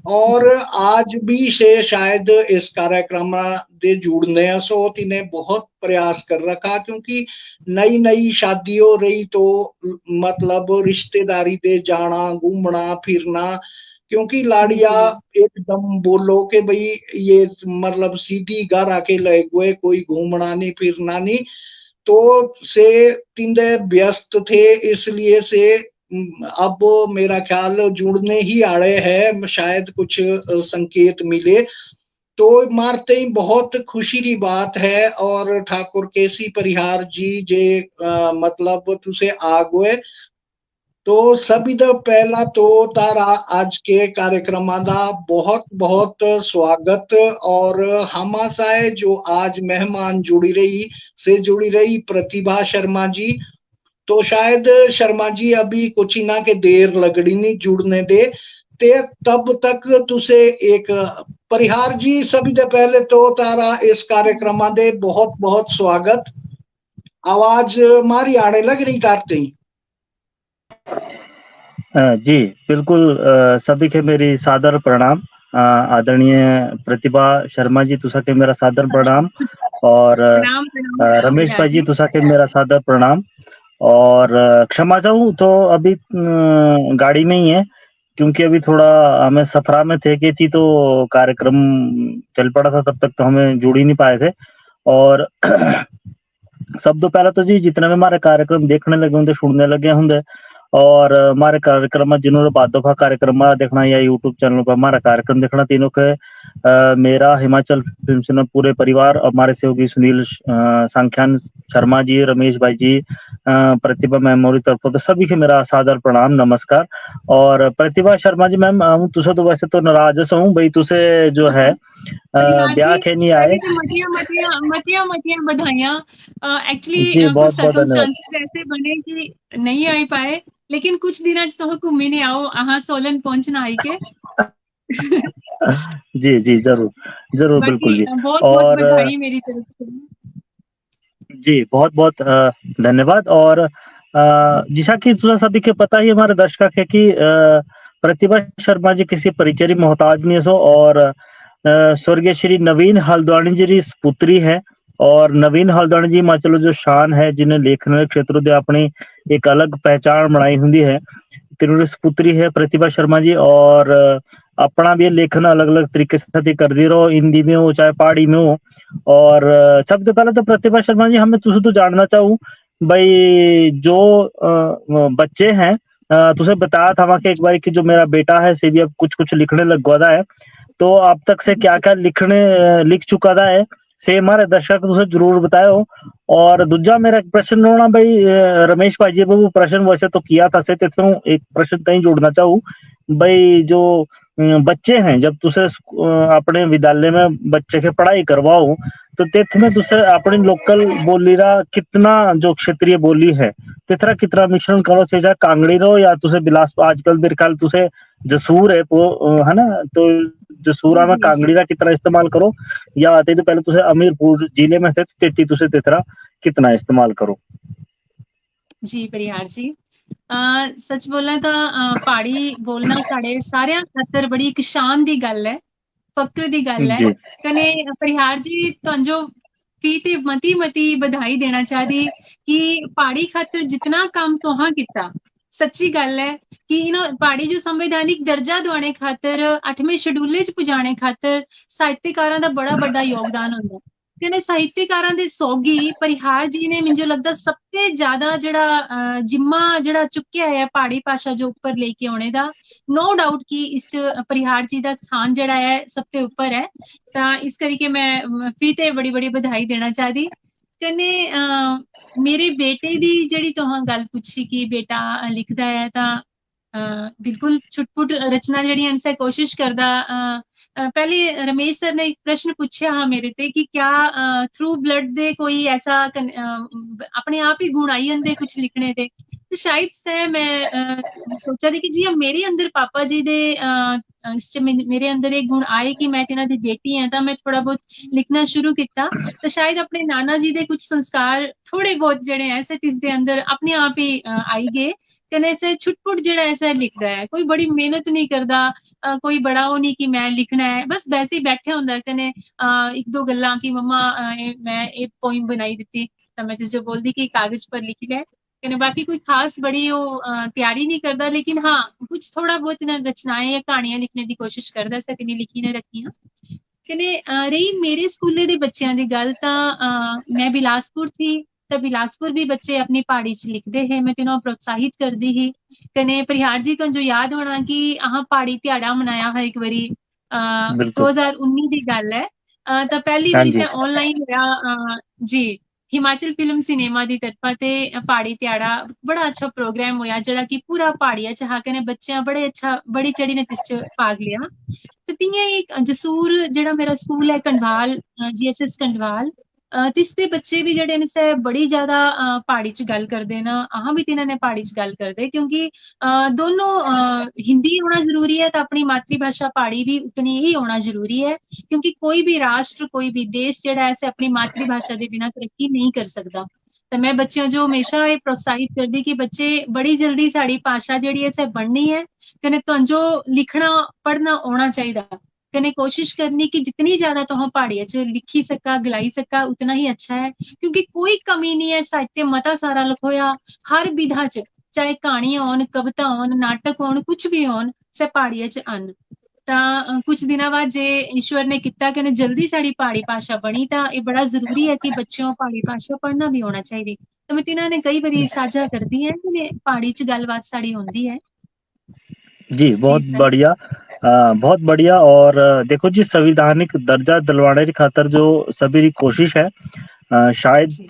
और आज भी से शायद इस कार्यक्रम दे जुड़ने सो तिने बहुत प्रयास कर रखा, क्योंकि नई नई शादी हो रही तो मतलब रिश्तेदारी दे जाना घूमना फिरना, क्योंकि लाड़िया एकदम बोलो कि भाई ये मतलब सीधी घर आके ले गए, कोई घूमना नहीं फिरना नहीं, तो से तिंदे व्यस्त थे, इसलिए से अब मेरा ख्याल जुड़ने ही आड़े है, शायद कुछ संकेत मिले तो मारते ही बहुत खुशी की बात है। और ठाकुर केसी परिहार जी जे मतलब तुसे आ गए, तो सभी तो पहला तो तारा आज के कार्यक्रम का बहुत बहुत स्वागत। और हमारे जो आज मेहमान जुड़ी रही प्रतिभा शर्मा जी, तो शायद शर्मा जी अभी कुछ ना के देर लगड़ी नहीं जुड़ने दे, ते तब तक तुसे एक परिहार जी सभी तो पहले तो तारा इस कार्यक्रम दे बहुत बहुत स्वागत। आवाज मारी आने लग रही तारते ही। जी, बिल्कुल सभी के मेरी सादर प्रणाम। आदरणीय प्रतिभा शर्मा जी तुसा के मेरा सादर प्रणाम, और प्रणाम प्रणाम रमेश परिहार भाई जी जी। तुसा के मेरा सादर प्रणाम। और क्षमा चाहूँ तो अभी गाड़ी में ही है, क्योंकि अभी थोड़ा हमें सफरा में थे कि थी, तो कार्यक्रम चल पड़ा था, तब तक तो हमें जुड़ ही नहीं पाए थे। और सब तो पहले तो जी जितने भी हमारे कार्यक्रम देखने लगे होंगे सुनने लगे होंगे, और हमारे कार्यक्रम जिन्होंने बाद दफा कार्यक्रम देखना या यूट्यूब चैनल पर हमारा कार्यक्रम देखना, तीनों के मेरा हिमाचल फिल्म से पूरे परिवार, हमारे सहयोगी सुनील सांख्यान शर्मा जी, रमेश भाई जी, प्रतिभा मैम मोरी तरफ तो सभी के मेरा सादर प्रणाम नमस्कार। और प्रतिभा शर्मा जी मैम, तुसे तो वैसे तो नाराज हूँ भाई, तुसे जो है परिहार ब्याह जी के नहीं आए। पहले तो मतिया बधाइयां। जी एक्चुअली कुछ बहुत बहुत धन्यवाद। सर्कमस्टांसेस ऐसे बने कि नहीं आ पाए, लेकिन कुछ दिन तो घूमे ने आओ अहाँ सोलन पहुंचना आई के। जी जी जरूर जरूर बिल्कुल बाकी जी। बहुत बहुत और बधाई मेरी तरफ से। जी बहुत बहुत धन्यवाद। और जैसा कि तुझे सभी के पता ही हमारे दर्शक है कि प्रतिभा शर्मा जी किसी परिचय की मोहताज नहीं सो, और स्वर्गीय श्री नवीन हल्द्वानी जी की पुत्री है। और नवीन हल्द्वानी जी हिमाचल जो शान है, जिन्हें लेखन के क्षेत्र में अपनी एक अलग पहचान बनाई हुई है। तिरुरी पुत्री है प्रतिभा शर्मा जी, और अपना भी लेखन अलग अलग तरीके से कर दी रहो, हिंदी में हो चाहे पहाड़ी में हो। और सबसे पहले तो प्रतिभा शर्मा जी हमें तुझे तो जानना चाहूँ भाई, जो बच्चे हैं, तुझे बताया था वहां के एक बार कि जो मेरा बेटा है से भी अब कुछ कुछ लिखने लग गया है, तो अब तक से क्या क्या लिख चुका था है से हमारे दर्शक तुझे जरूर बतायो। और दूजा मेरा एक प्रश्न होना भाई, रमेश भाई जी वो प्रश्न वैसे तो किया था से तेरे एक प्रश्न कहीं जोड़ना चाहूँ भाई, जो बच्चे हैं जब तुसे अपने विद्यालय में बच्चे के पढ़ाई करवाओ, तो तेथ में तुसे अपनी लोकल बोली रा कितना जो क्षेत्रीय बोली है तेथरा कितना मिश्रण करो से, चाहे कांगड़ी रहो या तुसे बिलासपुर, आजकल मेरे ख्याल तुसे जसूर है वो है ना, तो जसूरा में जी जी कांगड़ी का कितना इस्तेमाल करो, या आते तो पहले तुसे हमीरपुर जिले में थे तो तेती तुसे तेथरा कितना इस्तेमाल करो। जी परिहार जी, सच बोलना तो पहाड़ी बोलना साढ़े सारे खातर बड़ी एक शान दी गल है, फक्र दी गल है। जी कने परिहार जी तुझो फी ते मती मती बधाई देना चाहती कि पहाड़ी खातर जितना काम तुहां किता, सच्ची गल है कि पहाड़ी जो संवैधानिक दर्जा दुआने खातर 8वें शेड्यूल च पुजाने खातर साहित्यकारां दा बड़ा बड़ा योगदान होंदा। कने साहित्यकारां दे सौगी परिहार जी ने मुझे लगदा सबसे ज्यादा जेड़ा जिम्मा जेड़ा चुक्या है पहाड़ी भाषा जो ऊपर लेके आने दा, नो डाउट कि इस परिहार जी का स्थान जड़ा है सबसे ऊपर है। ता इस करके मैं फिर ते बड़ी बड़ी बधाई देना चाहती। कन्ने मेरे बेटे दी जेड़ी तुहां गल पूछी कि बेटा लिखदा है, ता बिल्कुल छुटपुट रचना जेह्ड़ियां न असें कोशिश करदा पहले रमेश सर ने एक प्रश्न पूछा हाँ मेरे ते कि क्या थ्रू ब्लड दे कोई ऐसा अपने आप ही गुण आई जंदे कुछ लिखने दे तो शायद से मैं सोचा दी कि जियां मेरे अंदर पापा जी दे इस च मेरे अंदर एक गुण आए कि मैं तिन्हां दी बेटी हां तां मैं थोड़ा बहुत लिखना शुरू किया तो शायद अपने नाना जी दे कुछ संस्कार थोड़े बहुत जेह्ड़े ऐसे तिसदे अंदर अपने आप ही आई गए कने ऐसे छुटपुट जेह्ड़ा ऐसा लिखदा है कोई बड़ी मेहनत नहीं करदा कोई बड़ा वो नहीं कि मैं लिखना है बस वैसे ही बैठे होंदा कने एक दो गल्लां कि मम्मा मैं एक पोइम बनाई दित्ती तां मैं जो बोलदी कि कागज पर लिखी लै कने बाकी कोई खास बड़ी वो तैयारी नहीं करदा लेकिन हाँ कुछ थोड़ा बहुत इन्हां रचनाएं या कहानियां लिखने दी कोशिश करदा ऐसा कने लिखी ने रखियां कने रही मेरे स्कूले दे बच्चेआं दी गल तां मैं बिलासपुर थी तो बिलासपुर भी बच्चे अपनी पहाड़ी च लिखते हैं मैं तिन्हों प्रोत्साहित करती ही कने परिहार जी तुहानू याद होना कि अहां पहाड़ी ध्याड़ा मनाया हा एक बारी बिल्कुल। 2019 दी गल है तो पहली हाँ बारी जी। से ऑनलाइन होया जी हिमाचल फिल्म सिनेमा दी तरफा ते पहाड़ी ध्याड़ा बड़ा अच्छा प्रोग्राम होया जेड़ा कि पूरा पहाड़िया च हा कने बच्चेआं बड़े अच्छा बड़ी चढ़ी ने तिस च भाग लिया ते तियां एक जसूर जेड़ा मेरा स्कूल है कंढवाल GSS कंढवाल तिसदे बच्चे भी जेह्ड़े न से बड़ी ज्यादा प्हाड़ी च गल करदे न अहां भी तिन्हां ने प्हाड़ी च गल करदे क्योंकि दोनों हिंदी होना जरूरी है तो अपनी मातृभाषा प्हाड़ी भी उतनी ही होना जरूरी है क्योंकि कोई भी राष्ट्र कोई भी देश जेह्ड़ा ऐसे अपनी मातृभाषा के बिना तरक्की नहीं कर सकदा तो मैं बच्चों जो हमेशा ये प्रोत्साहित करदी कि बच्चे बड़ी जल्दी साड़ी भाषा जेह्ड़ी है से बढ़नी है कने तुहानू जो लिखना पढ़ना आना चाहिदा कने कोशिश करनी कि जितनी ज्यादा तुम पहाड़िया च लिखी सका गलाई सका उतना ही अच्छा है क्योंकि कोई कमी नहीं है साहित्य मता सारा लखोया हर विधा च चाहे कहानियां होन कविता होन नाटक होन कुछ भी होन से पहाड़िया च आन तां कुछ दिनों बाद जे ईश्वर ने किता कने जल्दी साड़ी पहाड़ी भाषा बनी तां ये बड़ा जरूरी है कि बच्चों पहाड़ी भाषा पढ़ना भी होना चाहिए तो मैं तिन्हां ने कई बारी साझा करदी है कि पहाड़ी च गलबात साड़ी होंदी है जी, जी बहुत सर बढ़िया। बहुत बढ़िया और देखो जी संवैधानिक दर्जा दिलवाने की खातिर जो सभी की कोशिश है शायद जी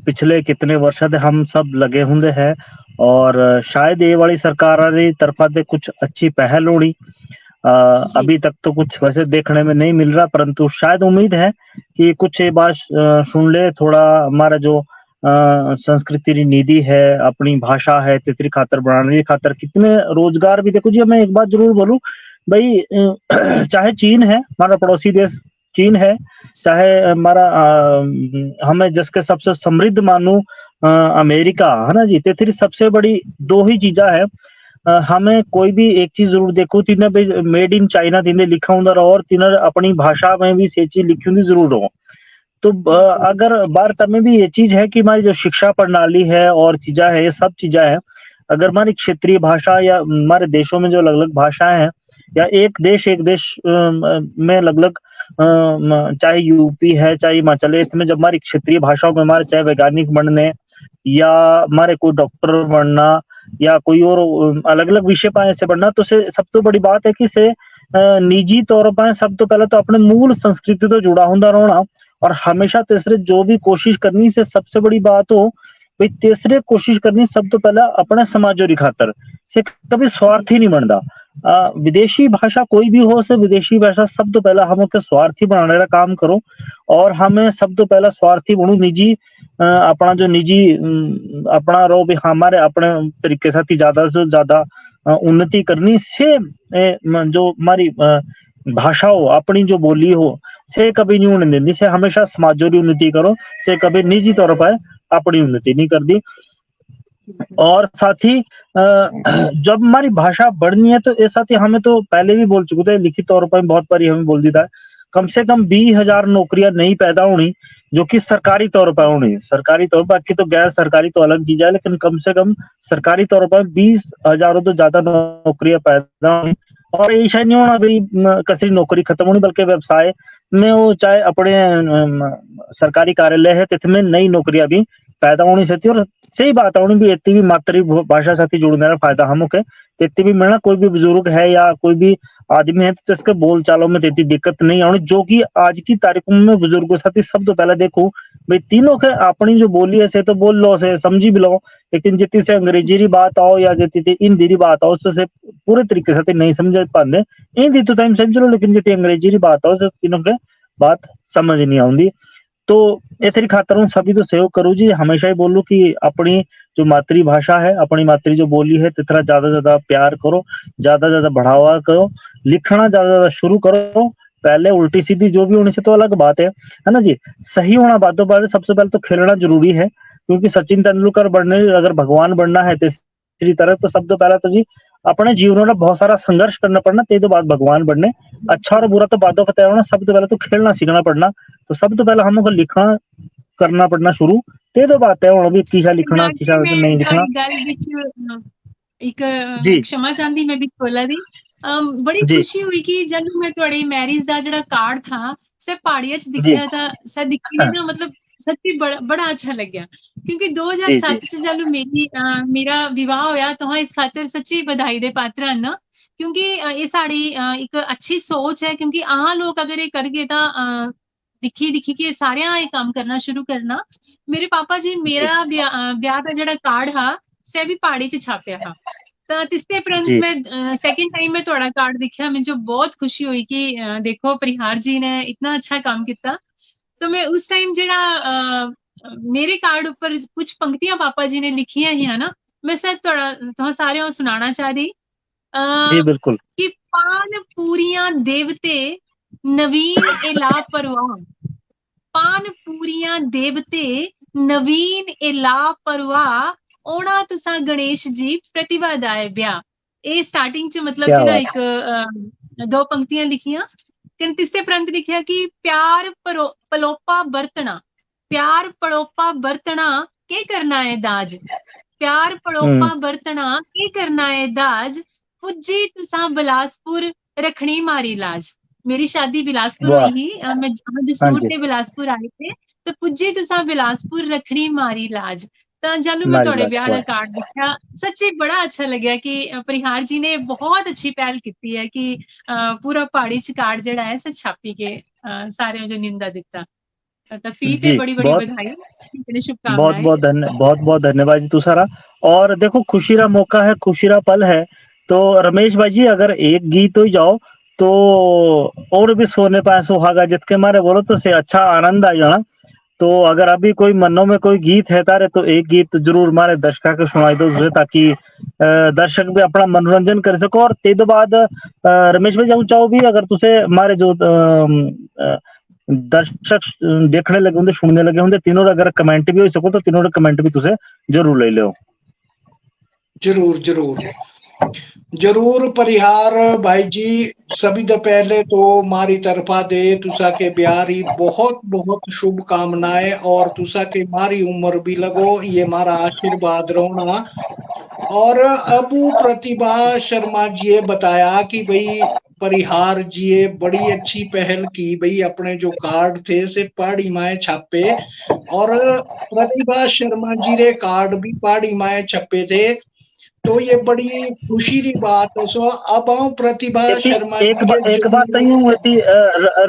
पिछले कितने वर्षों से हम सब लगे होंगे हैं और शायद ये वाली सरकार की तरफा से कुछ अच्छी पहल होनी जी अभी तक तो कुछ वैसे देखने में नहीं मिल रहा परंतु शायद उम्मीद है कि कुछ ये बात सुन ले थोड़ा हमारा जो संस्कृति री निधि है अपनी भाषा है तितरी खातर बढ़ाने की खातर कितने रोजगार भी देखो जी मैं एक बात जरूर बोलूं भाई चाहे चीन है हमारा पड़ोसी देश चीन है चाहे हमारा हमें जिसके सबसे समृद्ध मानू अमेरिका है ना जी तितरी सबसे बड़ी दो ही चीजा है हमें कोई भी एक चीज जरूर देखो तीन मेड इन चाइना तीन लिखा होंगे और तीन अपनी भाषा में भी से चीज लिखी होंगी जरूर हो तो अगर भारत में भी ये चीज है कि हमारी जो शिक्षा प्रणाली है और चीजा है ये सब चीजा है अगर हमारी क्षेत्रीय भाषा या हमारे देशों में जो अलग अलग भाषाएं हैं या एक देश में अलग अलग चाहे यूपी है चाहे हिमाचल है इसमें जब हमारी क्षेत्रीय भाषाओं में हमारे चाहे वैज्ञानिक बनने या हमारे कोई डॉक्टर बनना या कोई और अलग अलग विषय पाए से बढ़ना तो सबसे बड़ी बात है कि से निजी तौर पर सब तो पहले तो अपने मूल संस्कृति तो जुड़ा होंदा रहना और हमेशा तीसरे जो भी कोशिश करनी से सबसे बड़ी बात हो भाई तीसरे कोशिश करनी सब तो पहला अपने समाजों की खातर से कभी स्वार्थी नहीं बनता विदेशी भाषा कोई भी हो से विदेशी भाषा सब तो पहला हम उसके स्वार्थी बनाने का काम करो और हमें सब तो पहला स्वार्थी बनू निजी अपना जो निजी अपना रो भी हमारे अपने तरीके से ज्यादा से ज्यादा उन्नति करनी से जो हमारी भाषा हो अपनी जो बोली हो से कभी नहीं होने देती से हमेशा समाजों की उन्नति करो से कभी निजी तौर पर अपनी उन्नति नहीं करती और साथ ही जब हमारी भाषा बढ़नी है तो ये साथ ही हमें तो पहले भी बोल चुके थे लिखित तौर पर बहुत बारी हमें बोल दी था कम से कम 20,000 नौकरियां नहीं पैदा होनी जो कि सरकारी तौर पर होनी सरकारी तौर पर बाकी तो गैर सरकारी तो अलग चीज है लेकिन कम से कम सरकारी तौर पर 20,000 तो ज्यादा नौकरियां पैदा होनी और ये शायद नहीं होना भाई कसरी नौकरी खत्म होनी बल्कि व्यवसाय में वो चाहे अपने सरकारी कार्यालय है तिथमें नई नौकरियां भी पैदा होनी सकती और सही बात है, उन्हें भी इतनी भी मातृभाषा साथी जुड़ने का फायदा हम के इतनी भी मिलना कोई भी बुजुर्ग है या कोई भी आदमी है तो इसके बोल चालों में इतनी दिक्कत नहीं आनी, जो कि आज की तारीख में बुजुर्गों साथी सब तो पहले देखो भाई तीनों के अपनी जो बोली है से तो बोल लो से समझी भी लो, लेकिन जितनी से अंग्रेजी री बात आओ या जितनी हिंदी री बात आओ उससे पूरे तरीके से नहीं समझ पाते। हिंदी तो टाइम समझ लो लेकिन जितनी अंग्रेजी री बात आओ तीनों के बात समझ नहीं आती। तो ऐसे खातर हूँ सभी तो सहयोग करूँ जी, हमेशा ही बोलूँ कि अपनी जो मातृभाषा है अपनी मातृ जो बोली है तितना ज्यादा प्यार करो, ज्यादा बढ़ावा करो, लिखना ज्यादा शुरू करो। पहले उल्टी सीधी जो भी होने से तो अलग बात है ना जी। सही होना बातों पर सबसे पहले तो खेलना जरूरी है, क्योंकि सचिन तेंदुलकर बनने अगर भगवान बनना है तीसरी तरह तो सब तो पहला तो जी अपने जीवन में बहुत सारा संघर्ष करना पड़ना, ते तो बात भगवान बनने। अच्छा और बुरा तो बातों का तय होना, सब तो पहले तो खेलना सीखना पड़ना, तो सब तो पहले हमको लिखना करना पड़ना शुरू, ते तो बात है ਹੁਣ ਵੀ किसा लिखना किसा नहीं लिखना। ਗੱਲ ਵਿੱਚ ਇੱਕ जी क्षमा ਚਾਹੁੰਦੀ ਮੈਂ ਵਿੱਚ ਬੋਲਾ ਦੀ ਬੜੀ जी ਖੁਸ਼ੀ ਹੋਈ ਕਿ ਜਦੋਂ ਮੈਂ ਤੁਹਾਡੀ ਮੈਰਿਜ ਦਾ ਜਿਹੜਾ ਕਾਰਡ ਥਾ ਸੇ ਪਹਾੜੀਆਂ ਚ जी ਦਿਖਿਆ ਤਾਂ ਸਰ ਦਿਖੀ ਨੇ ਨਾ ਮਤਲਬ ਸੱਚੀ ਬੜਾ ਅੱਛਾ ਲੱਗਿਆ, ਕਿਉਂਕਿ जी 2007 ਚ ਜਦੋਂ ਮੇਰਾ ਵਿਵਾਹ ਹੋਇਆ ਤਾਂ ਇਸ ਖਾਤਰ ਸੱਚੀ ਵਧਾਈ ਦੇ ਪਾਤਰ ਹਨ ਨਾ, ਕਿਉਂਕਿ ਇਹ ਸਾਡੀ ਇੱਕ ਅੱਛੀ ਸੋਚ ਹੈ, ਕਿਉਂਕਿ ਆਹ ਲੋਕ ਅਗਰ ਇਹ ਕਰਗੇ ਤਾਂ ਦਿਖੀ ਕਿ ਸਾਰਿਆਂ ਇਹ ਕੰਮ ਕਰਨਾ ਸ਼ੁਰੂ ਕਰਨਾ। ਮੇਰੇ ਪਾਪਾ ਜੀ ਮੇਰਾ ਵਿਆਹ ਦਾ ਜਿਹੜਾ ਕਾਰਡ ਹਾ ਸੇ ਵੀ ਪਹਾੜੀ ਚ ਛਾਪਿਆ ਹਾ, ਤਾਂ ਤਿਸਤੇ ਪ੍ਰੰਤ जी ਮੈਂ सेकंड टाइम में थोड़ा कार्ड देखा, मुझे बहुत खुशी हुई कि देखो परिहार जी ने इतना अच्छा काम किया। तो मैं उस टाइम जरा मेरे कार्ड ऊपर कुछ पंक्तियां पापा जी ने लिखियां ही है ना, मैं सर थोड़ा सारे सुनाना चाह रही जी बिल्कुल कि पान पूरियां देवते नवीन एला परवाह, पान पूरियां देवते नवीन एला परवाह ओना तुसा गणेश जी प्रतिभा दाए ब्याह। ਇਹ ਸਟਾਰਟਿੰਗ ਚ ਮਤਲਬ क्या ਕਿ ਨਾ बात ਇੱਕ ਦੋ ਪੰਕਤੀਆਂ ਲਿਖੀਆਂ ਕਿ ਤਿਸਤੇ ਪ੍ਰੰਤ ਲਿਖਿਆ ਕਿ ਪਿਆਰ ਪਲੋਪਾ ਵਰਤਣਾ, ਪਿਆਰ ਪਲੋਪਾ ਵਰਤਣਾ ਕੀ ਕਰਨਾ ਹੈ ਦਾਜ, ਪਿਆਰ ਪਲੋਪਾ ਵਰਤਣਾ ਕੀ करना है दाज, पुज्जी तुसा बिलासपुर रखनी मारी लाज। मेरी शादी बिलासपुर वाह हुई ही, मैं हाँ जसूर जी ते बिलासपुर आए थे, तो पुज्जी तुसा बिलासपुर रखनी मारी लाज। ਤਾਂ ਜਦੋਂ ਮੈਂ हमारी ਤੁਹਾਡੇ लाज ਵਿਆਹ ਦਾ वाह ਕਾਰਡ ਦੇਖਿਆ ਸੱਚੀ ਬੜਾ ਅੱਛਾ ਲੱਗਿਆ ਕਿ परिहार जी ने बहुत अच्छी पहल ਕੀਤੀ ਹੈ ਕਿ ਪੂਰਾ ਪਹਾੜੀ ਚ ਕਾਰਡ ਜਿਹੜਾ ਹੈ ਸੇ ਛਾਪੀ ਕੇ ਸਾਰਿਆਂ ਜੋ ਨਿੰਦਾ ਦਿੱਤਾ। ਤਾਂ ਫੀ ਤੇ जी बड़ी बड़ी बहुत बधाई, इतनी शुभकामनाएं। बहुत धन्यवाद जी तुषारा। और देखो खुशी का मौका है, खुशी का पल है, तो रमेश भाई जी अगर एक गीत हो जाओ तो और भी सोने पाए सुहागा जित के मारे बोलो तो से अच्छा आनंद आ जाना। तो अगर अभी कोई मनो में कोई गीत है तारे तो एक गीत जरूर हमारे दर्शकों को सुनाई दो तुझे, ताकि दर्शक भी अपना मनोरंजन कर सको। और ते बाद रमेश भाई जाऊँ चाहो भी अगर तुझे हमारे जो दर्शक देखने लगे होंगे सुनने लगे होंगे तीनों अगर कमेंट भी हो सको तो तीनों कमेंट भी तुझे जरूर ले लो। जरूर जरूर जरूर परिहार भाई जी, सभी तो पहले तो मारी तरफा दे तुसा के ब्यारी बहुत बहुत शुभकामनाएं, और तुसा के मारी उम्र भी लगो ये मारा आशीर्वाद रोना। और अब प्रतिभा शर्मा जी ने बताया कि भाई परिहार जी ने बड़ी अच्छी पहल की, भाई अपने जो कार्ड थे से पहाड़ी माए छापे, और प्रतिभा शर्मा जी ने कार्ड भी पहाड़ी माए छपे थे, तो ये बड़ी खुशी की बात है। सो अब आऊं प्रतिभा शर्मा जी एक बात नहीं हुई थी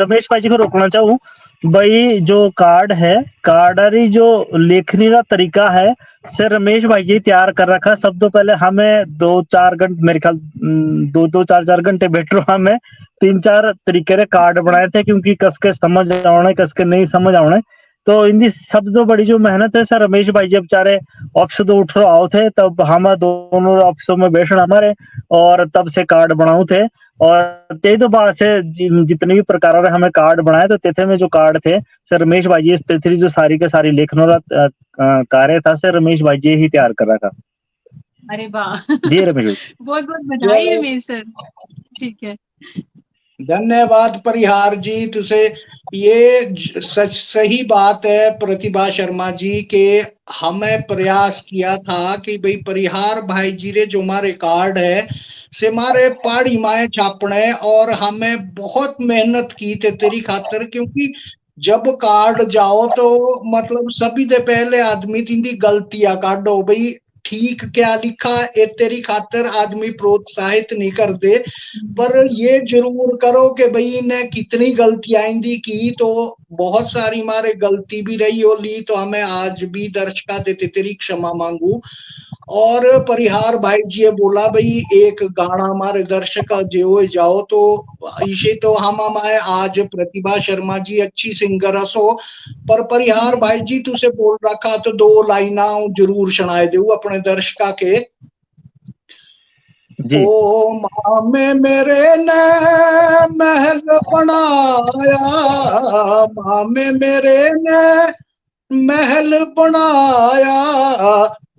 रमेश भाई जी को रोकना चाहूँ भाई, जो कार्ड है कार्डरी जो लेखनी का तरीका है से रमेश भाई जी तैयार कर रखा। सब तो पहले हमें 2-4 घंटे मेरे ख्याल 2-4 घंटे बैठ रहा, हमें 3-4 तरीके के कार्ड बनाए थे, क्योंकि कसके समझ आने कसके नहीं समझ आने। तो इनकी सब तो बड़ी जो मेहनत है सर रमेश भाई जब बेचारे ऑफिस तो उठ आओ थे तब हम दोनों ऑफिसों में बैठना हमारे, और तब से कार्ड बनाऊ थे। और ते तो बाद से जितने भी प्रकार हमें कार्ड बनाए तो तेथे में जो कार्ड थे सर रमेश भाई जी तेथरी जो सारी के सारी लेखनों का कार्य था सर रमेश भाई जी ही तैयार कर रहा था। अरे वाह जी रमेश भाई बहुत बहुत बधाई रमेश सर। ठीक है धन्यवाद परिहार जी तुसे। ये सच सही बात है प्रतिभा शर्मा जी के, हमें प्रयास किया था कि भाई परिहार भाई जी रे जो हमारे कार्ड है से हमारे पहाड़ी माए छापने, और हमें बहुत मेहनत की थे तेरी खातर, क्योंकि जब कार्ड जाओ तो मतलब सभी दे पहले आदमी तिंदी गलतियां काढो भाई ठीक क्या लिखा ए तेरी खातर आदमी प्रोत्साहित नहीं कर दे, पर ये जरूर करो कि भाई इन्हें कितनी गलतियां इंदी की, तो बहुत सारी मारे गलती भी रही होली, तो हमें आज भी दर्शका देते तेरी क्षमा मांगू। और परिहार भाई जी ये बोला भाई एक गाना हमारे दर्शक जो जाओ, तो इसे तो हम हमारे आज प्रतिभा शर्मा जी अच्छी सिंगर हसो, पर परिहार भाई जी तुसे बोल रखा तो 2 लाइना जरूर सुनाए दो अपने दर्शका के। जी ओ मामे मेरे ने महल बनाया, मामे मेरे ने महल बनाया,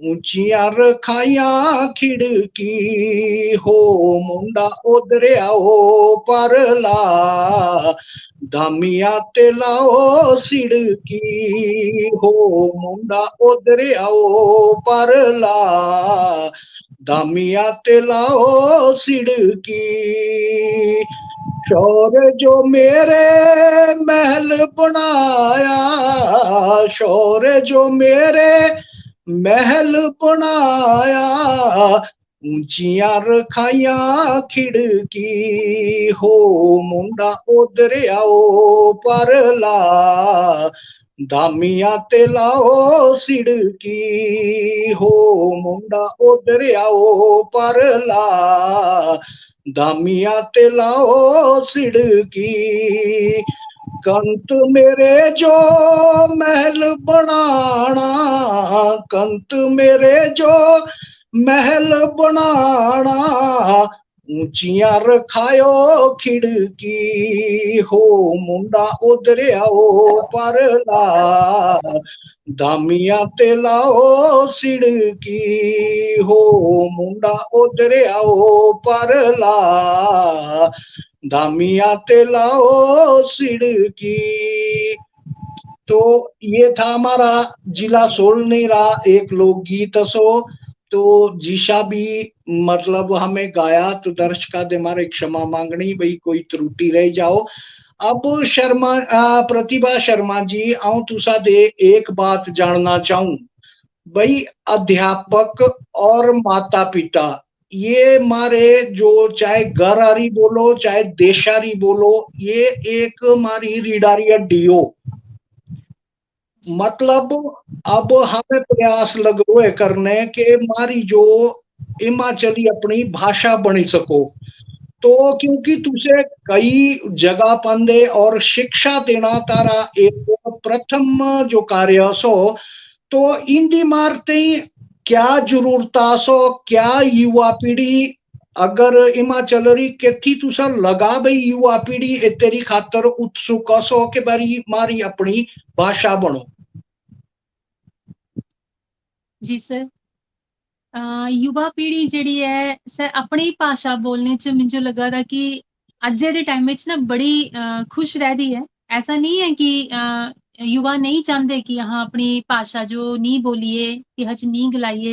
ऊंचियां रखाइया खिड़की, हो मुंडा उधर आओ परला, दामिया ते लाओ सिड़की, हो मुंडा उधर आओ परला, दामिया ते लाओ सिड़की। शौर जो मेरे महल बनाया, शौर जो मेरे महल बनाया, ऊंचियां रखाइया खिड़की, हो मुंडा उधर आओ परला, दामिया ते लाओ सिड़की, हो मुंडा उधर आओ परला, दामिया ते लाओ सिड़की। कंत मेरे जो महल बनाना, कंत मेरे जो महल बनाना, ऊंचियां रखायो खिड़की, हो मुंडा उधर आओ परला, दामिया ते लाओ सिड़की, हो मुंडा उधर आओ परला, दामिया ते लाओ सिड़की। तो ये था हमारा जिला सोलनेरा एक लोकगीत सो। तो जिशा भी मतलब हमें गाया तो दर्शका दे मारे क्षमा मांगनी भाई कोई त्रुटि रह जाओ। अब शर्मा प्रतिभा शर्मा जी आऊं तुसा दे एक बात जानना चाहूं भाई, अध्यापक और माता पिता ये मारे जो चाहे घर आरी बोलो चाहे देशारी बोलो, ये एक मारी रीडारी हड्डी हो। मतलब अब हमें प्रयास लग रहे करने के मारी जो हिमाचली अपनी भाषा बनी सको, तो क्योंकि तुझे कई जगह पंदे और शिक्षा देना तारा एक प्रथम जो कार्य सो, तो इंडी मारते ही क्या जरूरता सो, क्या युवा पीढ़ी अगर हिमाचल री केथी तुसा लगा भाई युवा पीढ़ी ए तेरी खातर उत्सुक सो के बारी मारी अपनी भाषा बनो। जी सर, युवा पीढ़ी ਜਿਹੜੀ ਹੈ ਸਰ ਆਪਣੀ ਭਾਸ਼ਾ ਬੋਲਣੇ ਚ ਮੈਨੂੰ ਲੱਗਾ ਦਾ ਕਿ ਅੱਜ ਦੇ ਟਾਈਮ ਵਿੱਚ ਨਾ ਬੜੀ ਖੁਸ਼ ਰਹਿਦੀ ਹੈ। ऐसा नहीं है कि युवा नहीं चाहते कि हाँ अपनी भाषा जो नहीं बोलिए कि हज नहीं गलाइए,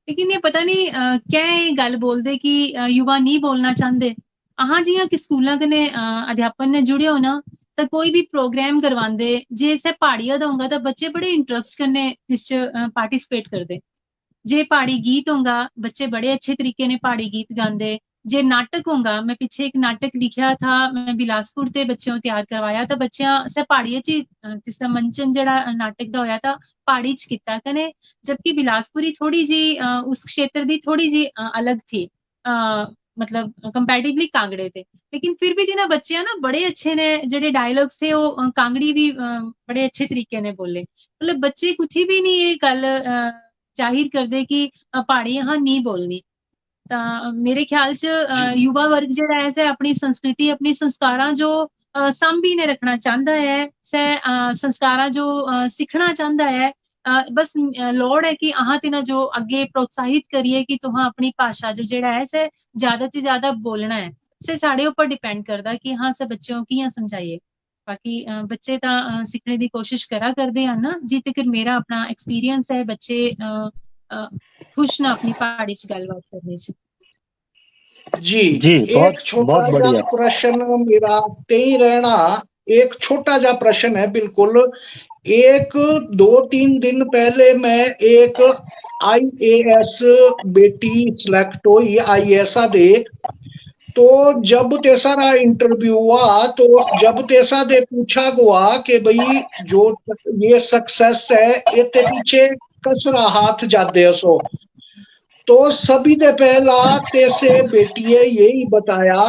लेकिन ये पता नहीं क्या ये गल बोलते कि युवा नहीं बोलना चाहते। हाँ जियां कि स्कूलों कन्नै अध्यापन ने जुड़े हो ना, तो कोई भी प्रोग्राम करवांदे जे इसे पहाड़िया दा होगा तो बच्चे बड़े इंटरेस्ट कन्नै इस च पार्टिसिपेट करते। जे पहाड़ी गीत होगा बच्चे बड़े अच्छे तरीके ने पहाड़ी गीत गाते। जे नाटक होगा, मैं पीछे एक नाटक लिखा था, मैं बिलासपुर ते बच्चों तैयार करवाया था, बच्चियां से पहाड़ी च जिसका मंचन जेड़ा नाटक दा होया था पहाड़ी च कीता कने, जबकि बिलासपुरी थोड़ी जी उस क्षेत्र दी थोड़ी जी अलग थी, मतलब कंपैरेटिवली कांगड़े थे, लेकिन फिर भी ना बच्चे ना बड़े अच्छे ने जेडे डायलॉग्स थे वो कांगड़ी भी बड़े अच्छे तरीके ने बोले। मतलब बच्चे कुछ भी नहीं ये गल जाहिर करते कि पहाड़ी यहाँ नहीं बोलनी। ਤਾਂ ਮੇਰੇ ਖਿਆਲ ਚ युवा वर्ग ਜਿਹੜਾ ਹੈ ਸੇ ਆਪਣੀ ਸੰਸਕ੍ਰਿਤੀ ਆਪਣੀ ਸੰਸਕਾਰਾਂ ਜੋ ਸਾਂਭੀ ਨੇ ਰੱਖਣਾ ਚਾਹੁੰਦਾ ਹੈ ਸੇ ਸੰਸਕਾਰਾਂ ਜੋ ਸਿੱਖਣਾ ਚਾਹੁੰਦਾ ਹੈ, ਬਸ ਲੋੜ ਹੈ ਕਿ ਆਹਾਂ ਤਿਨਾ ਜੋ ਅੱਗੇ ਪ੍ਰੋਤਸਾਹਿਤ ਕਰੀਏ ਕਿ ਤੁਹਾਂ ਆਪਣੀ ਭਾਸ਼ਾ ਜੋ ਜਿਹੜਾ ਹੈ ਸੇ ਜ਼ਿਆਦਾ ਤੋਂ ਜ਼ਿਆਦਾ ਬੋਲਣਾ ਹੈ। ਸੇ ਸਾਡੇ ਉੱਪਰ ਡਿਪੈਂਡ ਕਰਦਾ ਕਿ ਹਾਂ ਸੇ ਬੱਚਿਆਂ ਨੂੰ ਕਿਵੇਂ ਸਮਝਾਈਏ। ਬਾਕੀ ਬੱਚੇ ਤਾਂ ਸਿੱਖਣੇ ਦੀ ਕੋਸ਼ਿਸ਼ ਕਰਾ ਕਰਦੇ ਹਨ ਨਾ, ਜੀ ਤੱਕ ਮੇਰਾ ਆਪਣਾ ਐਕਸਪੀਰੀਅੰਸ ਹੈ ਬੱਚੇ खुश ना अपनी पहाड़ी च गलबात करने च। जी जी एक छोटा बहुत सा बढ़िया। प्रश्न मेरा ते ही रहना एक छोटा जा प्रश्न है बिल्कुल। एक 2-3 दिन पहले मैं एक IAS बेटी सिलेक्ट हुई IAS दे, तो जब तेसारा इंटरव्यू हुआ तो जब तेसा दे पूछा गया कि भाई जो ये सक्सेस है इतने पीछे कसरा हाथ जाते सो, तो सभी ने पहला तेसे बेटिए यही बताया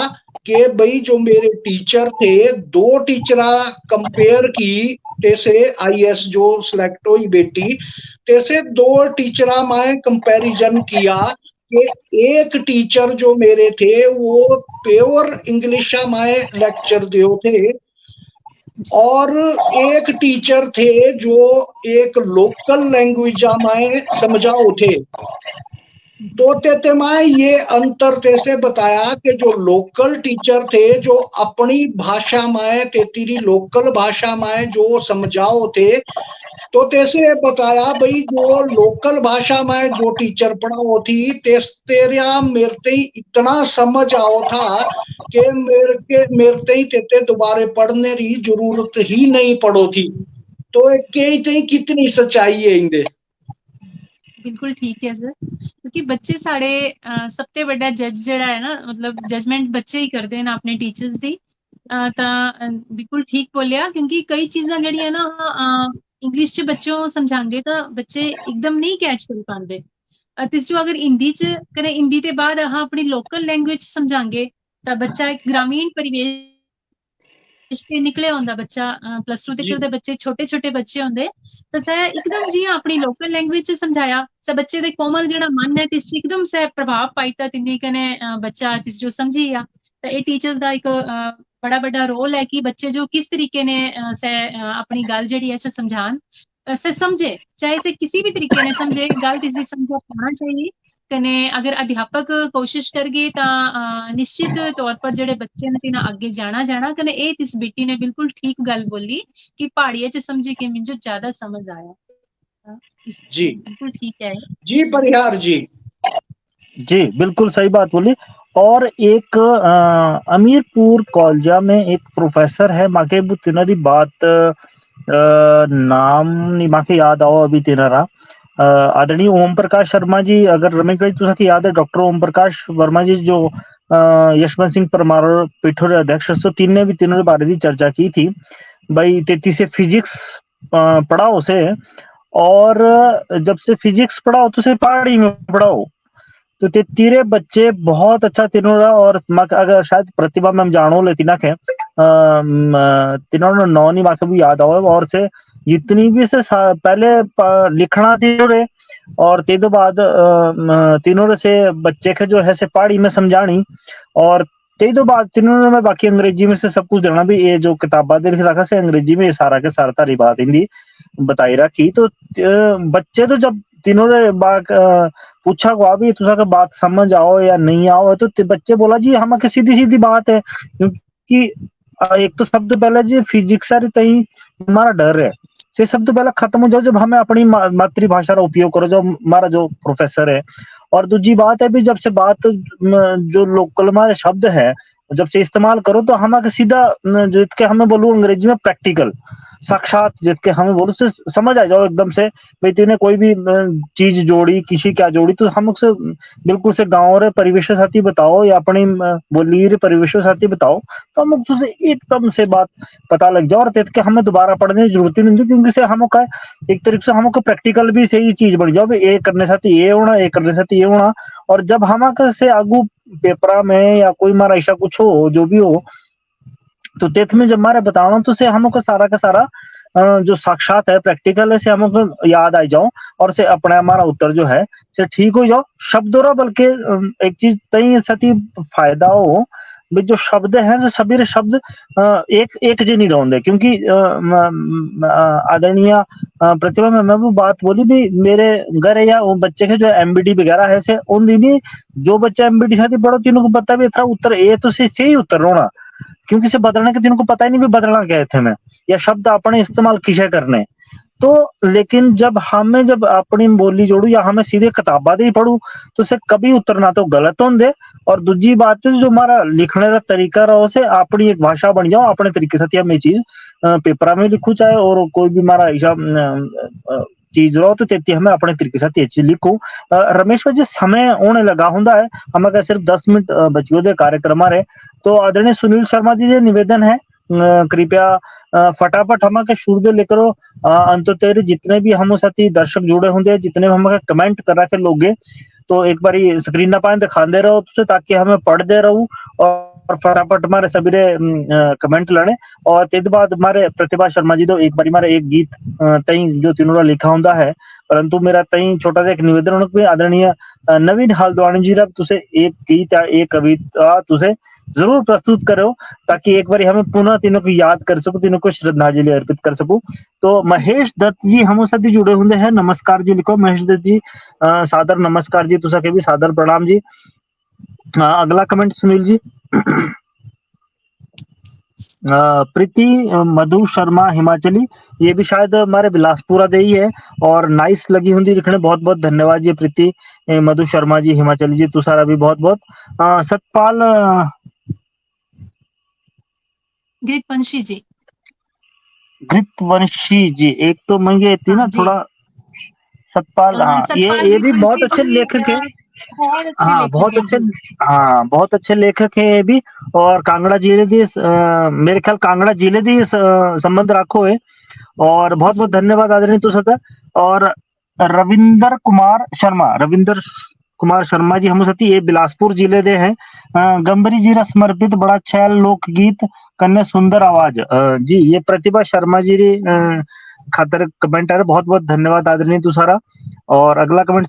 कि भाई जो मेरे टीचर थे, 2 टीचरा कंपेयर की तेसे IAS जो सिलेक्ट हुई बेटी, तेसे 2 टीचरा में कंपैरिजन किया कि एक टीचर जो मेरे थे वो प्योर इंग्लिश में लेक्चर दियो थे, और एक टीचर थे जो एक लोकल लैंग्वेज में समझाओ थे। तो तेते में ये अंतर तैसे बताया कि जो लोकल टीचर थे जो अपनी भाषा में तेरी लोकल भाषा में जो समझाओ थे, तो तैसे बताया भाई जो लोकल भाषा में जो टीचर पढ़ाओ थी तेरिया मेरे ही इतना समझ आओ था कि मेरे ही तेते दोबारे पढ़ने की जरूरत ही नहीं पड़ो थी। तो के कितनी सच्चाई है इंदे? बिल्कुल ठीक है सर, क्योंकि बच्चे साढ़े सबसे बड़ा जज जड़ा है ना, मतलब जजमेंट बच्चे ही करते हैं ना अपने टीचर्स दी। बिल्कुल ठीक बोलिया, क्योंकि कई चीज़ां जड़ियां ना इंग्लिश च बच्चों समझांगे तो बच्चे एकदम नहीं कैच कर पाते। तिस जो अगर हिंदी च कने हिंदी के बाद अहाँ अपनी लोकल लैंग्वेज समझांगे तो बच्चा एक ग्रामीण परिवेश ते निकले होंदा बच्चा +2 तक ओहदे बच्चे छोटे बच्चे होंदे, तो सह एकदम जियां अपनी लोकल लैंग्वेज च समझाया सह बच्चे दे कोमल जेड़ा मन है तिस एकदम सह प्रभाव पाईता तिन्नी कने बच्चा तिस जो समझी गया। तो ये टीचर्स का एक बड़ा बड़ा रोल है कि बच्चे जो किस तरीके ने सह अपनी गल जेड़ी है सह समझान, सह समझे, चाहे से किसी भी तरीके ने समझे, गल तिसदी समझ पाना चाहिए। कने अगर अध्यापक कोशिश करगे तो निश्चित तौर पर जेड़े बच्चे ने तिन्हां अग्गे जाना कने ए तिस बेटी ने बिल्कुल ठीक गल बोली कि पहाड़िये च समझी के मिंजो ज्यादा समझ आया। जी बिल्कुल ठीक है जी परिहार जी। जी बिल्कुल सही बात बोली। और एक अमीरपुर कॉलेजा में एक प्रोफेसर है, माके वो तिनरी बात नाम नहीं माके याद आओ अभी तिनरा आदरणीय ओम प्रकाश शर्मा जी, अगर रमेश भाई तुझा याद है, डॉक्टर ओम प्रकाश वर्मा जी जो यशवंत सिंह परमार पीठों अध्यक्ष, तो तीन भी तीनों बारे की चर्चा की थी भाई 33 से फिजिक्स पढ़ाओ से, और जब से फिजिक्स पढ़ाओ तो से पहाड़ी में पढ़ाओ तो तेरे बच्चे बहुत अच्छा तीनों, और अगर शायद प्रतिभा मैम जानो ले तिना के तीनों नौ नहीं माके भी याद आओ, और से जितनी भी से पहले लिखना तीनों रे, और ते दो बाद तीनों से बच्चे के जो है से पहाड़ी में समझानी, और ते दो बाद तीनों ने मैं बाकी अंग्रेजी में से सब कुछ देना भी, ये जो किताबा दे लिख रखा से अंग्रेजी में ये सारा के सारा तारी बात हिंदी बताई रखी। तो बच्चे तो जब तीनों ने पूछा हुआ भी तुझा के बात समझ आओ या नहीं आओ, तो बच्चे बोला जी हम सीधी सीधी बात है, क्योंकि एक तो शब्द पहले जी फिजिक्स तई हमारा डर है से शब्द पहले खत्म हो जाओ जब हमें अपनी मातृभाषा का उपयोग करो, जो हमारा जो प्रोफेसर है। और दूसरी बात है भी जब से बात जो लोकल हमारे शब्द है जब से इस्तेमाल करो तो हमें सीधा जितके हमें बोलूं अंग्रेजी में प्रैक्टिकल साक्षात जितके हमें बोलो से समझ आ जाओ एकदम से भाई तूने कोई भी चीज जोड़ी किसी क्या जोड़ी, तो हम उससे बिल्कुल से गाँव रे परिवेश साथी बताओ या अपनी बोली रे परिवेश साथी बताओ, तो हम तुझे एकदम से बात पता लग जाओ, और के हमें दोबारा पढ़ने की जरूरत ही नहीं, क्योंकि से हम का एक तरीके से हमको प्रैक्टिकल भी सही चीज बन जाओ, ये करने साथ ये होना, ये करने साथ ये होना। और जब हम से आगू पेपरा में या कोई हमारा ऐसा कुछ हो जो भी हो, तो तेथ में जब हमारे बताना तो से हमको सारा का सारा जो साक्षात है प्रैक्टिकल है से हमको याद आ जाओ, और से अपने हमारा उत्तर जो है से ठीक हो जाओ शब्दों, बल्कि एक चीज तई सती फायदा हो भी जो शब्द है सभी शब्द एक जी नहीं रहोगे, क्योंकि आदरणीय प्रतिभा में मैं वो बात बोली भी मेरे घर या वो बच्चे के जो एमबीडी वगैरह है से उन दिन जो बच्चा एमबीडी साथी पढ़ो तीनों को पता भी था उत्तर ए तो से ही उत्तर होना, क्योंकि से बदलने के को पता ही नहीं भी बदलना क्या थे में या शब्द अपने इस्तेमाल किसे करने। तो लेकिन जब अपनी बोली जोड़ू या हमें सीधे किताबा दे ही पढ़ू तो से कभी उत्तर ना तो गलत होंगे और दूजी बात है जो हमारा लिखने का तरीका रहो से अपनी एक भाषा बन जाओ अपने तरीके से हम ये चीज पेपर में लिखू चाहे और कोई भी हमारा ऐसा चीज रहो तो तेती हमें अपने तरीके से ये चीज लिखू। रमेश भाई जी समय होने लगा हुंदा है हमें का सिर्फ 10 मिनट बचियो दे कार्यक्रम रे तो आदरणीय सुनील शर्मा जी जे निवेदन है कृपया फटाफट हम के शुरू दे लेकर अंत तेरे जितने भी हम साथी दर्शक जुड़े होंगे जितने भी हम कमेंट करा के लोगे तो एक बार स्क्रीन ना पाए दिखाते रहो तुझे ताकि हमें पढ़ दे रहूं और फटाफट हमारे सभी कमेंट लड़े और तेद बाद हमारे प्रतिभा शर्मा जी तो एक बार हमारे एक गीत तई जो तीनों लिखा होता है परंतु मेरा तई छोटा सा एक निवेदन उनके आदरणीय नवीन हालद्वानी जी तुझे एक गीत या एक कविता तुझे जरूर प्रस्तुत करो ताकि एक बार हमें पुनः तीनों को याद कर सकूं तीनों को श्रद्धांजलि अर्पित कर सकूं। तो महेश दत्त जी हम सभी जुड़े होंगे हैं नमस्कार जी लिखो महेश दत्त जी सादर नमस्कार जी तुसा के भी सादर प्रणाम जी। अगला कमेंट सुनील जी प्रीति मधु शर्मा हिमाचली ये भी शायद हमारे बिलासपुरा दे ही है और नाइस लगी हुई लिखने बहुत बहुत धन्यवाद जी प्रीति मधु शर्मा जी हिमाचली जी तुषारा भी बहुत बहुत सतपाल ग्रिपवंशी जी ग्रिपवंशी जी एक तो मंगे थी ना थोड़ा सतपाल ये भी बहुत अच्छे लेखक है बहुत अच्छे लेखक है ये भी और कांगड़ा जिले दी मेरे ख्याल कांगड़ा जिले दी संबंध रखो है और बहुत बहुत धन्यवाद आदरणीय तुषार और रविंदर कुमार शर्मा जी हम सती ये बिलासपुर जिले दे हैं गंबरी जी समर्पित बड़ा अच्छा लोकगीत कन्या सुंदर आवाज जी ये प्रतिभा शर्मा जी री खातर कमेंट है बहुत बहुत धन्यवाद आदरणीय तुषारा। और अगला कमेंट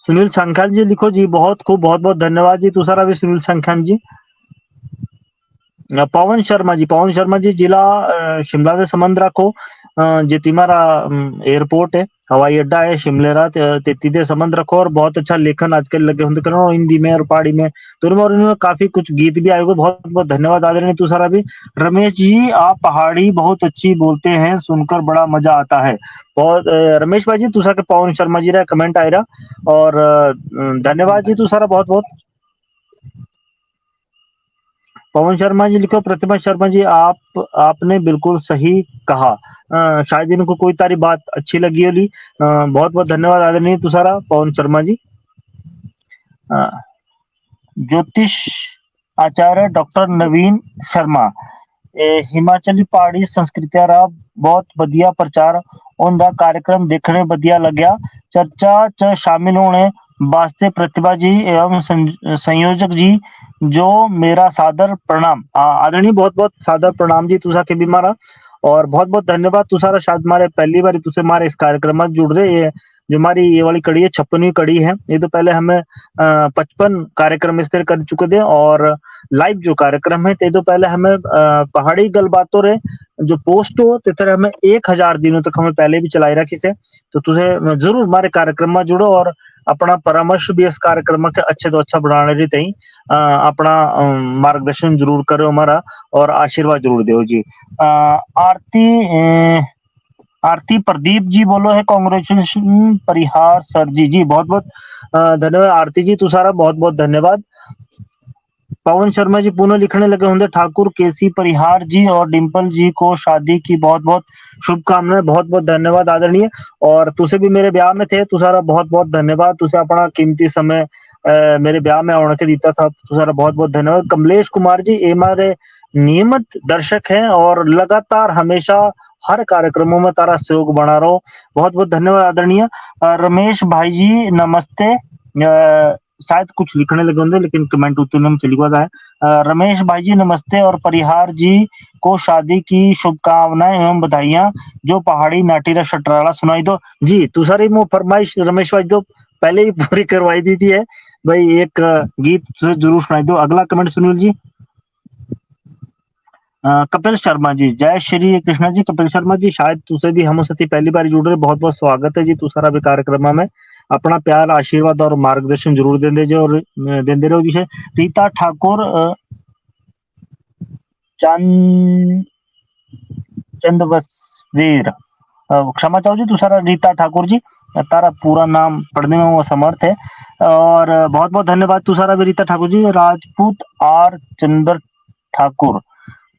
सुनील संख्याल जी लिखो जी बहुत बहुत धन्यवाद जी तुषारा भी सुनील संख्याल जी। पवन शर्मा जी जिला शिमला से संबंध रखो जे तुम्हारा एयरपोर्ट है हवाई अड्डा है शिमलेरा तेती दे संबंध रखो और बहुत अच्छा लेखन आजकल लगे होंगे करो हिंदी में और पहाड़ी में दोनों और इनमें काफी कुछ गीत भी आए हुए बहुत बहुत धन्यवाद आदरणीय तुषारा भी। रमेश जी आप पहाड़ी बहुत अच्छी बोलते हैं सुनकर बड़ा मजा आता है बहुत रमेश भाई जी तुषार के पवन शर्मा जी रा कमेंट आए रहा और धन्यवाद जी तुषारा बहुत बहुत। पवन शर्मा जी लिखो प्रतिभा शर्मा जी आपने बिल्कुल सही कहा शायद इनको कोई तारी बात अच्छी लगी होगी बहुत बहुत धन्यवाद आदरणीय तुषारा पवन शर्मा जी। ज्योतिष आचार्य डॉक्टर नवीन शर्मा हिमाचली पहाड़ी संस्कृतियां रा बहुत बढ़िया प्रचार उनका कार्यक्रम देखने बढ़िया लग्या चर्चा च शामिल होने वास्ते प्रतिभा जी एवं संयोजक जी जो मेरा सादर प्रणाम आदरणीय बहुत बहुत सादर प्रणाम जी तुषा के भी मारा और बहुत बहुत धन्यवाद तुषारा शायद हमारे पहली बार तुझे हमारे इस कार्यक्रम में जुड़ रहे ये जो हमारी ये वाली कड़ी है 56वीं कड़ी है ये तो पहले हमें 55 कार्यक्रम इस तरह कर चुके थे और लाइव जो कार्यक्रम है ते तो पहले हमें पहाड़ी गलबातों रे जो पोस्ट हो ते तरह हमें 1000 दिनों तक हमें पहले भी चलाई रखी से तो तुझे जरूर हमारे कार्यक्रम में जुड़ो और अपना परामर्श भी इस कार्यक्रम के अच्छे तो अच्छा बढ़ाने रही तई अपना मार्गदर्शन जरूर करो हमारा और आशीर्वाद जरूर दो जी। आरती प्रदीप जी बोलो है कांग्रेचुलेशन परिहार सर जी बहुत बहुत धन्यवाद आरती जी तुषारा बहुत बहुत धन्यवाद। पवन शर्मा जी पुनः लिखने लगे होंगे ठाकुर केसी परिहार जी और डिम्पल जी को शादी की बहुत बहुत शुभकामनाएं बहुत बहुत धन्यवाद आदरणीय और तुझे भी मेरे ब्याह में थे तुषारा बहुत बहुत धन्यवाद तुझे अपना कीमती समय मेरे ब्याह में आने के दीता था तुषारा बहुत बहुत धन्यवाद। कमलेश कुमार जी ये हमारे नियमित दर्शक हैं और लगातार हमेशा हर कार्यक्रमों में तारा सहयोग बना रहो बहुत बहुत धन्यवाद आदरणीय। रमेश भाई जी नमस्ते शायद कुछ लिखने लगे होंगे लेकिन कमेंट उत्तर में चली गया है। रमेश भाई जी नमस्ते और परिहार जी को शादी की शुभकामनाएं एवं बधाइयां जो पहाड़ी नाटीरा शटराला सुनाई दो जी तुषारी मो फरमाइश रमेश भाई तो पहले ही पूरी करवाई दी थी है भाई एक गीत जरूर सुनाई दो। अगला कमेंट सुनील जी कपिल शर्मा जी जय श्री कृष्णा जी कपिल शर्मा जी शायद तुझे भी हम सती पहली बार जुड़ रहे बहुत बहुत स्वागत है जी तुषारा भी कार्यक्रम में अपना प्यार आशीर्वाद और मार्गदर्शन जरूर देंगे जो और देंदे रहो जी। रीता ठाकुर चंदवीर क्षमा चाहो जी तुषारा रीता ठाकुर जी तारा पूरा नाम पढ़ने में वो समर्थ है और बहुत बहुत धन्यवाद तुषारा विनीता ठाकुर जी, राजपूत आर चंद्र ठाकुर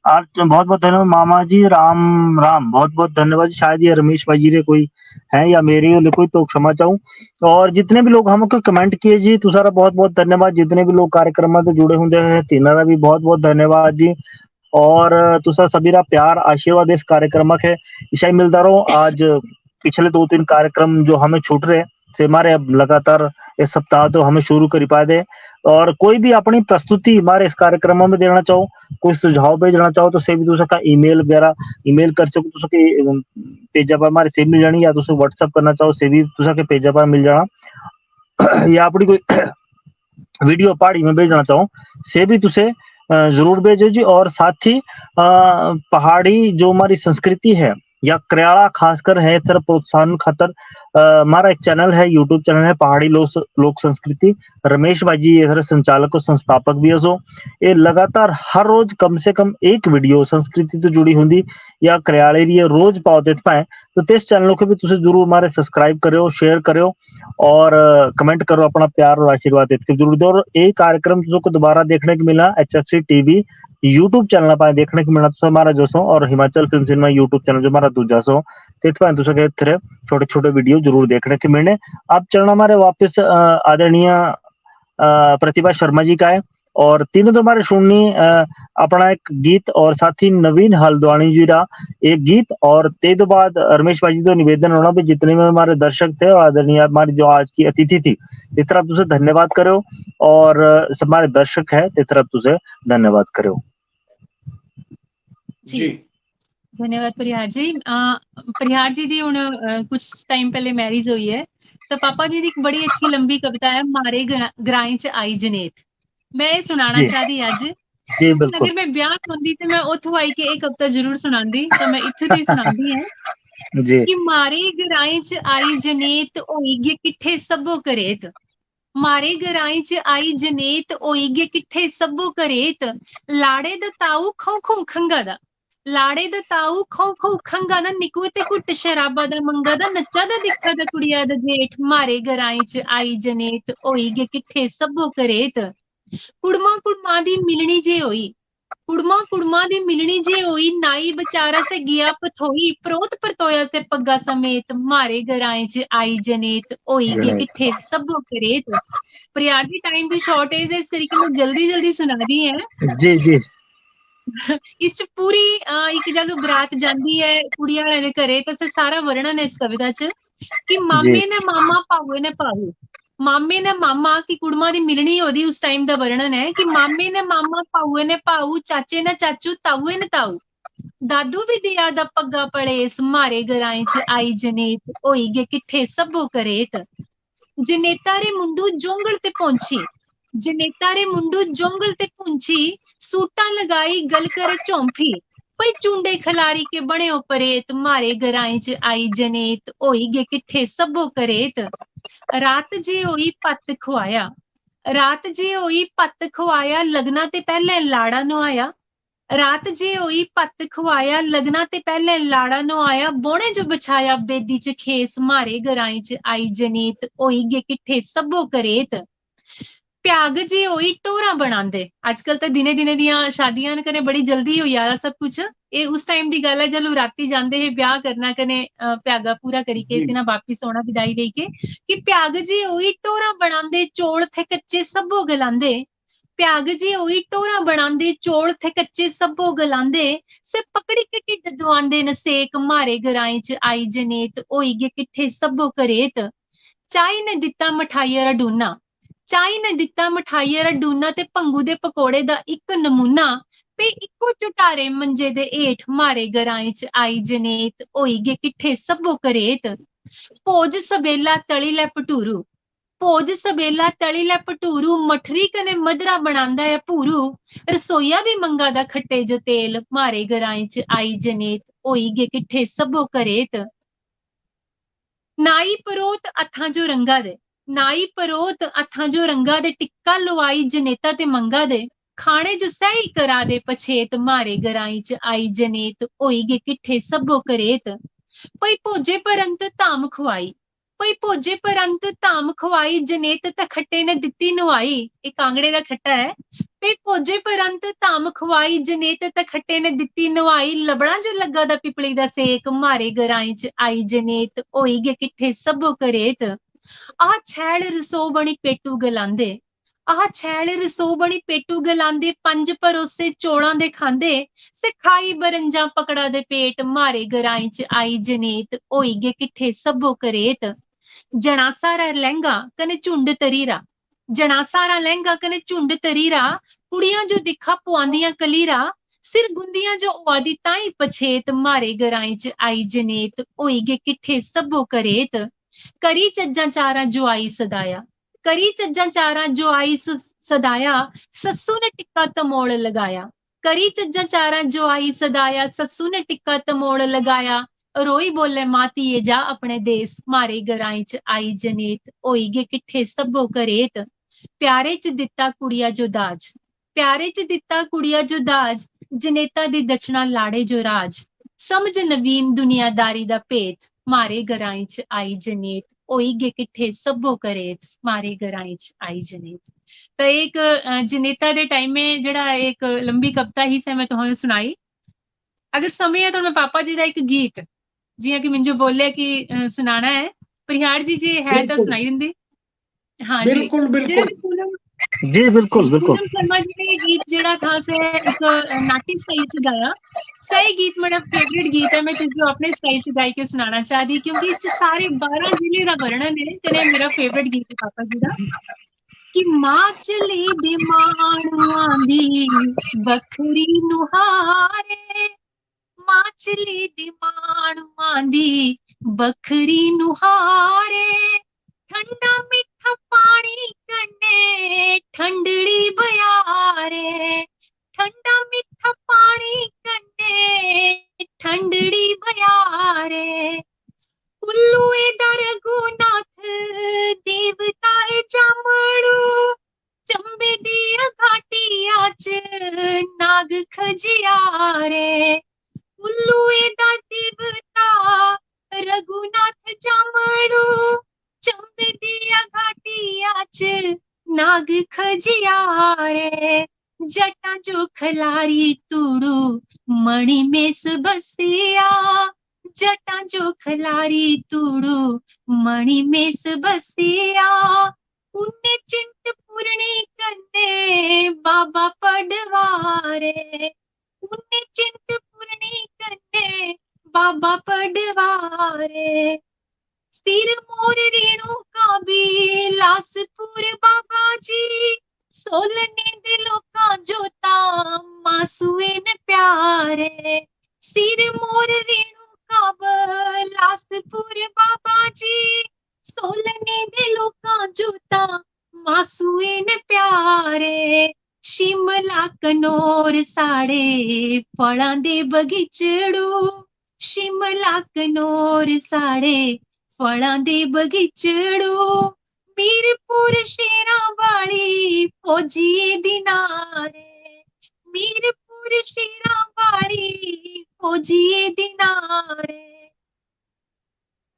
आर, बहुत बहुत धन्यवाद मामा जी, राम राम, बहुत बहुत धन्यवाद। शायद ये रमेश भाई जी रे कोई है या मेरे लिए कोई, तो क्षमा चाहूँ। और जितने भी लोग हमको कमेंट किए जी, तुषारा बहुत बहुत धन्यवाद। जितने भी लोग कार्यक्रम में जुड़े होंगे हैं, तीनरा भी बहुत बहुत धन्यवाद जी। और तुषार सबीरा प्यार आशीर्वाद इस कार्यक्रम के इशाई मिलता रहो। आज पिछले 2-3 कार्यक्रम जो हमें छूट रहे से हमारे अब लगातार इस सप्ताह तो हमें शुरू कर पाए दे। और कोई भी अपनी प्रस्तुति हमारे इस कार्यक्रम में देना चाहो, कोई सुझाव भेजना चाहो तो से भी तुसा का ईमेल वगैरह ईमेल कर सको, तुसा के पेजा पर हमारे से मिल जानी, या तुसा व्हाट्सएप करना चाहो से भी तुसा के पेजा पर मिल जाना, या अपनी कोई वीडियो पहाड़ी में भेजना चाहो से भी तुसे जरूर भेजो जी। और साथ ही पहाड़ी जो हमारी संस्कृति है या क्रियाड़ा खासकर है तरफ प्रोत्साहन खातर हमारा एक चैनल है, यूट्यूब चैनल है पहाड़ी लोक संस्कृति। रमेश भाई जी ये संचालक और संस्थापक भी है। सो ये लगातार हर रोज कम से कम एक वीडियो संस्कृति तो जुड़ी होंगी या क्रियाड़े रोज पाओ देते पाए, तो इस चैनल को भी तुझे जरूर हमारे सब्सक्राइब करो, शेयर करो और कमेंट करो, अपना प्यार और आशीर्वाद देते जरूर दो। और ये कार्यक्रम को दोबारा देखने को मिला HFC TV यूट्यूब चैनल पर देखने को मिला तो हमारा जो सो, और Himachal film cinema YouTube channel जो हमारा दूजा सो, तो छोटे छोटे वीडियो जरूर देखने के मिलने। अब चलना हमारे वापस आदरणीय प्रतिभा शर्मा जी का है, और तीनों तो हमारे सुननी अपना एक गीत और साथ ही नवीन हल्द्वानी जी का एक गीत, और ते तो बाद रमेश भाई जी तो निवेदन होना भी जितने में हमारे दर्शक थे और आदरणीय हमारी जो आज की अतिथि थी इस तरफ तुझे धन्यवाद करो, और हमारे दर्शक है इस तरफ तुझे धन्यवाद करो जी। धन्यवाद परिहार जी। परिहार जी दी हुण कुछ टाइम पहले मैरिज हुई है, तो पापा जी दी एक बड़ी अच्छी लंबी कविता है मारे ग्राएं च आई जनेत, मैं ये सुनाना चाहती अज जी। बिल्कुल, अगर मैं ब्याह होंदी ते मैं उत्थों आई के एक कविता जरूर सुनांदी, तो मैं इत्थों दी सुनांदी है जी। कि मारे ग्राएं च आई जनेत होई गे किट्ठे सबो करेत, मारे ग्राएं च आई जनेत होई गे किट्ठे सबो करेत, लाड़े दा ताऊ खौ खौ खंगा दा, लाड़े दा ताऊ खौ खौ खंगा दा, निकू ते घुट शराबा दा मंगा दा, नच्चा दा दिखा दा कुड़िया दा जेठ, मारे ग्राएं च आई जनेत होई गे किट्ठे सबो करेत, कुड़मा कुड़मा दी मिलनी जे होई, कुड़मा कुड़मा दी मिलनी जे होई, नाई बेचारा से गया पथोई, प्रोत परतोया से पग्गा समेत, मारे ग्राएं च आई जनेत होई गे किट्ठे सबो करेत। परियार दी टाइम दी शॉर्टेज है, इस तरीके में जल्दी जल्दी सुना दी है जी जी। इस च पूरी एक जदों बरात जांदी है कुड़ी वाले दे घरे, तो सारा वर्णन है इस कविता च कि मामे ने मामा पावे ने पाऊ, मामे ने मामा की कुड़मा दी मिलनी होदी उस टाइम दा वर्णन है कि मामे ने मामा पाऊए ने पाऊ, चाचे ने चाचू ताऊए ने ताऊ, दादू भी दिया दा पग्गा पड़ेस, मारे ग्राएं च आई जनेत होई गे किट्ठे सबो करेत, जनेता रे मुंडू जोंगल ते पहुंची, जनेता रे मुंडू जोंगल ते पहुंची, सूटा लगाई गल करे चौंफी, पई चुंडे खलारी के बने परेत, मारे ग्राएं च आई जनेत होई गे किट्ठे सबो करेत, रात जे होई पत्त खुआया, रात जे होई पत्त खुआया, लगना ते पहले लाड़ा नुआया, रात जे होई पत्त खुआया, लगना ते पहले लाड़ा नुआया, बोने जो बिछाया बेदी च खेस, मारे ग्राएं च आई जनेत होई गे किट्ठे सबो करेत, प्याग जे होई टोरा बनांदे, आजकल तो दिने दिने दियां शादियां कने बड़ी जल्दी हो यारा सब कुछ, ये उस टाइम दी गल है जदों राती जांदे हे ब्याह करना कने प्यागा पूरा करी के ते ना वापिस आउणा विदाई दे के, कि प्याग जे होई टोरा बनांदे, चौल थे कच्चे सबो गलांदे, प्याग जे होई टोरा बनांदे, चौल थे कच्चे सबो गलांदे, से पकड़ी के ढिड दवांदे न सेक, मारे ग्राएं च आई जनेत होई गे किट्ठे सबो करेत, चाई ने दित्ता मठाइया डूना, चाई ने दित्ता मठाइया डूना ते भंगू दे पकौड़े दा इक नमूना, पे इक्को चुटारे मंजे दे हेठ, मारे ग्राएं च आई जनेत होई गे किट्ठे सबो करेत, भोज सबेला तली लै भटूरू, भोज सबेला तली लै भटूरू, मठरी कने मदरा बनांदा है भूरू, रसोईया भी मंगा दा खट्टे जो तेल, मारे ग्राएं च आई जनेत होई गे किट्ठे सबो करेत, नाई परोत अथां जो रंगा दे, नाई परोत अथां जो रंगा दे, टिक्का लुआई जनेता ते मंगा दे, खाने जो सही करा दे पछेत, मारे ग्राएं च आई जनेत होई गे किट्ठे सबो करेत, पई भोजे परंत धाम खुआई, ਪਈ ਭੋਜੇ ਪਰੰਤ ਧਾਮ ਖਵਾਈ ਜਨੇਤ ਤਾਂ ਖੱਟੇ ਨੇ ਦਿੱਤੀ ਨਵਾਈ। ਇਹ ਕਾਂਗੜੇ ਦਾ ਖੱਟਾ ਹੈ। ਪਈ ਭੋਜੇ ਪਰੰਤ ਧਾਮ ਖਵਾਈ ਜਨੇਤ ਤਾਂ ਖੱਟੇ ਨੇ ਦਿੱਤੀ ਨਵਾਈ। ਲਬੜਾ ਜੋ ਲੱਗਾ ਦਾ ਪਿਪਲੀ ਦਾ ਸੇਕ ਮਾਰੇ ਗਰਾਈ ਚ ਆਈ ਜਨੇਤ ਹੋਈ ਗੇ ਕਿੱਥੇ ਸਭੋ ਕਰੇਤ। ਆਹ ਛੈਲ ਰਸੋ ਬਣੀ ਪੇਟੂ ਗਲਾਂਦੇ, ਆਹ ਛੈਲ ਰਸੋ ਬਣੀ ਪੇਟੂ ਗਲਾਂਦੇ। ਪੰਜ ਪਰੋਸੇ ਚੋਲਾਂ ਦੇ ਖਾਂਦੇ, ਸਿਖਾਈ ਬਰੰਜਾਂ ਪਕੜਾ ਦੇ ਪੇਟ ਮਾਰੇ ਗਰਾਈ ਚ ਆਈ ਜਨੇਤ ਹੋਈ ਗੇ ਕਿੱਥੇ ਸਭੋ ਕਰੇਤ। ਜਣਾ ਸਾਰਾ ਲਹਿੰਗਾ ਕਨੇ ਝੁੰਡ ਤਰੀਰਾ, ਜਣਾ ਸਾਰਾ ਲਹਿੰਗਾ ਕਨੇ ਝੁੰਡ ਤਰੀਰਾ। ਕੁੜੀਆਂ ਜੋ ਦਿਖਾ ਪਵਾਂਦੀਆਂ ਕਲੀਰਾ, ਸਿਰ ਗੁੰਦੀਆਂ ਜੋ ਆਦੀ ਤਾਈ ਪਛੇਤ ਮਾਰੇ ਗਰਾਈ ਚ ਆਈ ਜਨੇਤ ਹੋਈ ਗੇ ਕਿੱਥੇ ਸਭੋ ਕਰੇਤ। ਕਰੀ ਚੱਜਾਂ ਚਾਰਾਂ ਜੋ ਆਈ ਸਦਾਇਆ, ਕਰੀ ਚੱਜਾਂ ਚਾਰਾਂ ਜੋ ਆਈ ਸਦਾਇਆ। ਸੱਸੂ ਨੇ ਟਿੱਕਾ ਤਮੋੜ ਲਗਾਇਆ, ਕਰੀ ਚੱਜਾਂ ਚਾਰਾਂ ਜੋ ਆਈ ਸਦਾਇਆ। ਸੱਸੂ ਨੇ ਟਿੱਕਾ ਤਮੋੜ ਲਗਾਇਆ। ਰੋਈ ਬੋਲੇ ਮਾਤੀਏ ਜਾ ਆਪਣੇ ਦੇਸ ਮਾਰੇ ਗਰਾਈ ਚ ਆਈ ਜਨੇਤ ਹੋਈ ਗੇ ਕਿੱਥੇ ਸਭੋ ਕਰੇਤ। ਪਿਆਰੇ ਚ ਦਿੱਤਾ ਕੁੜੀਆ ਜੋ ਦਾਜ, ਪਿਆਰੇ ਚ ਦਿੱਤਾ ਕੁੜੀਆ ਜੋ ਦਾਜ। ਜਨੇਤਾ ਦੀ ਦਛਣਾ ਲਾੜੇ ਜੋ ਰਾਜ, ਸਮਝ ਨਵੀਨ ਦੁਨੀਆਦਾਰੀ ਦਾ ਭੇਤ ਮਾਰੇ ਗਰਾਈ ਚ ਆਈ ਜਨੇਤ ਹੋਈ गे किट्ठे सभो करेत मारे गराई च आई जनेत। तो एक जनेता दे टाइम में जड़ा एक लंबी कविता ही से मैं तुहानू सुनाई। अगर समय है तो मैं पापा जी का एक गीत जियां कि मिंजो बोले कि सुनाना है, परिहार जी है तो सुनाई दिंदी। हाँ जी बिल्कुल बिल्कुल जी बिल्कुल बिल्कुल। पूनम शर्मा जी ने गीत जेड़ा था से एक नाटी स्टाइल च गाया। सही गीत मेरा फेवरेट गीत है, मैं तुझे अपने स्टाइल च गाई के सुनाना चाहती क्योंकि इस सारे 12 जिले का वर्णन है ते मेरा फेवरेट गीत है पापा जी का। कि मां चली दे माणुआं दी बखरी नुहारे, मां चली दे माणुआं दी बखरी नुहारे। ठंडा मीठा पानी कन्ने ठंडड़ी बयारे, ठंडा मीठा पानी कन्ने ठंडड़ी बयारे। उल्लुए दा रघुनाथ देवताए जामड़ू, चंबे दिया घाटिया च नाग खजियारे। उल्लुए दा देवता रघुनाथ जामड़ू, चंबे दिया घाटिया च नाग खजियारे। जटा जो खलारी तूड़ू मणि मेस बसिया, जटा जो खलारी तूड़ू मणि मेस बसिया। उन्ने चिंतपूर्णी कन्ने बाबा पडवारे, उन्ने चिंतपूर्णी कन्ने बाबा पडवारे। सिर मोर रेणुका बिलासपुर बाबा जी, सोलने दे लोका जोता मासूए ने प्यारे। सिर मोर रेणुका बिलासपुर बाबा जी, सोलने दे लोका जोता मासूए ने प्यारे। शिमला कनौर साड़े फलां दे बगीचड़ू, शिमला कनौर साड़े फलां दे बगीचड़ू। मीरपुर शेरां वाली फौजिए दिनारे, मीरपुर शेरां वाली फौजिए दिनारे।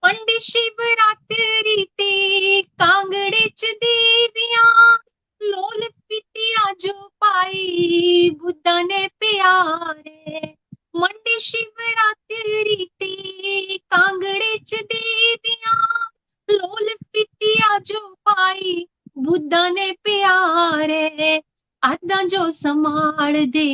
पंडित शिवरात्रि ते कांगड़े च देवियां, लोल स्पीतिया जो पाई बुद्धा ने प्यारे। मंडी शिवरात्रि ते कांगड़े च देवियां, लोल स्पीतिया जो पाई बुद्धा ने प्यारे। आदा जो संभाल दे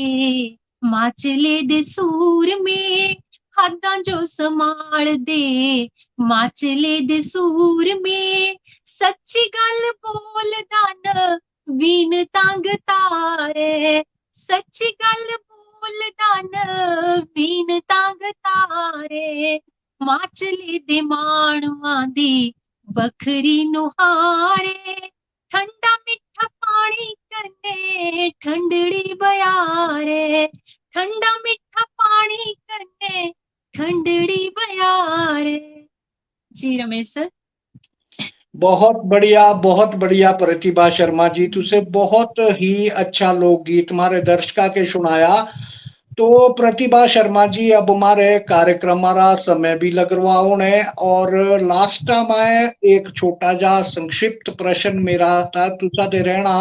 माचले दे सूर में, आदा जो संभाल दे माचले दे सूर में। सच्ची गल बोलदा न वीन तंग तारे, सच्ची गल बोलदा न वीन तंग तारे। माचले दे माणुआं दी बखरी नुहारे, ठंडा मीठा पानी कन्ने ठंडड़ी बयारे, ठंडा मीठा पानी कन्ने ठंडड़ी बयारे। जी रमेश सर। बहुत बढ़िया प्रतिभा शर्मा जी, तुसे बहुत ही अच्छा लोकगीत हमारे दर्शका के सुनाया। तो प्रतिभा शर्मा जी, अब हमारे कार्यक्रम रा समय भी लग रहा होने, और लास्ट टाइम आए एक छोटा जा संक्षिप्त प्रश्न मेरा था तुसा दे रहना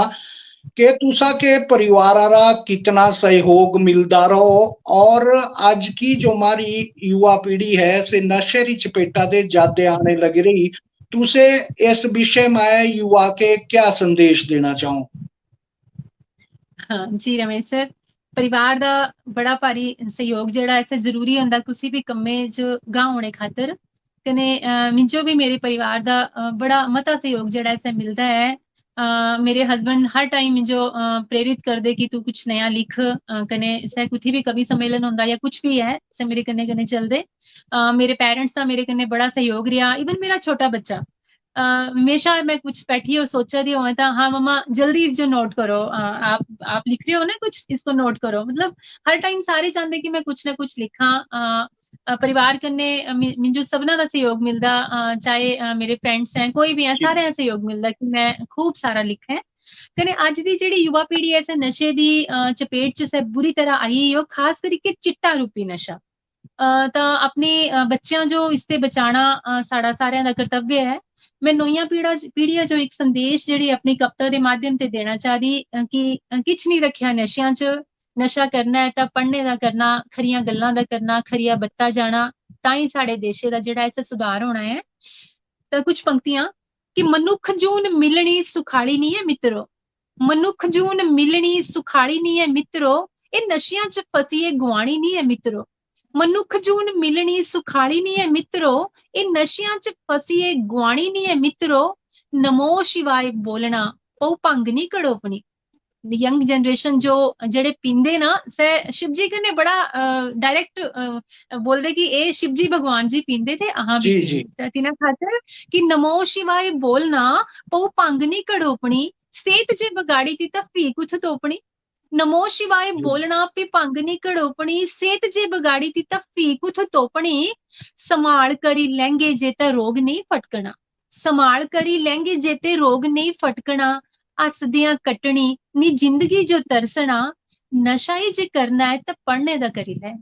कि तुसा के परिवार रा कितना सहयोग मिलता रहो, और आज की जो हमारी युवा पीढ़ी है से नशे री चपेटा दे ज्यादा आने लग रही, तुसे इस विषय में युवा के क्या संदेश देना चाहो? हाँ जी रमेश सर, परिवार दा बड़ा भारी सहयोग जेड़ा ऐसे जरूरी होंदा किसी भी कम्मे च गांह होने खातर। कने मिंजो भी मेरे परिवार दा बड़ा मता सहयोग जेड़ा ऐसे मिलता है। मेरे हस्बैंड हर टाइम मिंजो प्रेरित कर दे कि तू कुछ नया लिख, कने से कुछ भी कवि सम्मेलन होंदा या कुछ भी है से मेरे कन्ने कन्ने चल दे। मेरे पेरेंट्स दा मेरे कन्ने बड़ा सहयोग रहा। इवन मेरा छोटा बच्चा हमेशा मैं कुछ बैठी और सोचा दी हो तो हाँ मम्मा जल्दी इस जो नोट करो, आप लिख रहे हो ना कुछ, इसको नोट करो। मतलब हर टाइम सारे चाहते कि मैं कुछ ना कुछ लिखा। परिवार कन्ने मिंजो सबना दा सहयोग मिलदा, चाहे मेरे फ्रेंड्स हैं कोई भी है, सारे सहयोग मिलदा कि मैं खूब सारा लिखें। कने अज दी जेड़ी युवा पीढ़ी है इस नशे दी चपेट च से बुरी तरह आई हो, खास करके चिट्टा रूपी नशा। ਤਾਂ ਆਪਣੇ ਬੱਚਿਆਂ ਜੋ ਇਸ ਤੇ ਬਚਾਣਾ ਸਾਡਾ ਸਾਰਿਆਂ ਦਾ ਕਰਤੱਵ ਹੈ। ਮੈਂ ਨਵੀਆਂ ਪੀੜ੍ਹੀਆਂ ਜੋ ਇੱਕ ਸੰਦੇਸ਼ ਜਿਹੜੀ ਆਪਣੀ ਕਵਿਤਾ ਦੇ ਮਾਧਿਅਮ ਤੇ ਦੇਣਾ ਚਾਹਦੀ ਕਿ ਕਿਛ ਨਹੀਂ ਰੱਖਿਆ ਨਸ਼ਿਆਂ 'ਚ। ਨਸ਼ਾ ਕਰਨਾ ਹੈ ਤਾਂ ਪੜ੍ਹਨੇ ਦਾ ਕਰਨਾ, ਖਰੀਆਂ ਗੱਲਾਂ ਦਾ ਕਰਨਾ, ਖਰੀਆ ਬੱਤਾ ਜਾਣਾ, ਤਾਂ ਹੀ ਸਾਡੇ ਦੇਸ਼ ਦਾ ਜਿਹੜਾ ਐਸਾ ਸੁਧਾਰ ਹੋਣਾ ਹੈ। ਤਾਂ ਕੁਝ ਪੰਕਤੀਆਂ ਕਿ ਮਨੁੱਖ ਜੂਨ ਮਿਲਣੀ ਸੁਖਾਲੀ ਨਹੀਂ ਹੈ ਮਿੱਤਰੋ, ਮਨੁੱਖ ਜੂਨ ਮਿਲਣੀ ਸੁਖਾਲੀ ਨਹੀਂ ਹੈ ਮਿੱਤਰੋ, ਇਹ ਨਸ਼ਿਆਂ 'ਚ ਫਸੀਏ ਗੁਆਣੀ ਨਹੀਂ ਹੈ ਮਿੱਤਰੋ। ਮਨੁੱਖ ਜੂਨ ਮਿਲਣੀ ਸੁਖਾਲੀ ਨਹੀਂ ਹੈ ਮਿੱਤਰੋ, ਇਹ ਨਸ਼ਿਆਂ 'ਚ ਫਸੀਏ ਗੁਆਣੀ ਨਹੀਂ ਹੈ ਮਿੱਤਰੋ। ਨਮੋ ਸ਼ਿਵਾਏ ਬੋਲਣਾ ਪਉ ਭੰਗ ਨਹੀਂ ਕੜੋਪਣੀ। यंग जनरेशन जो जेड़े पींदे ना से शिव जी कने बड़ा डायरेक्ट बोल दे कि ए शिव जी भगवान जी पींदे थे, अहां भी पींदे तिना खातर कि नमो शिवाय बोलना पऊ भंग नहीं कड़ोपनी, सेत जे बगाड़ी ती ता फी कुछ तोपनी। नमो शिवाय बोलना पे भंग नहीं कड़ोपनी, सेत जे बगाड़ी ती ता फी कुछ तोपनी। संभाल करी लहंगे जेते रोग नहीं फटकना, संभाल करी लहंगे जेते रोग नहीं फटकना। हसदियां कटनी नी जिंदगी जो तरसना, नशा ही जे करना है तो पढ़ने दा करी लै,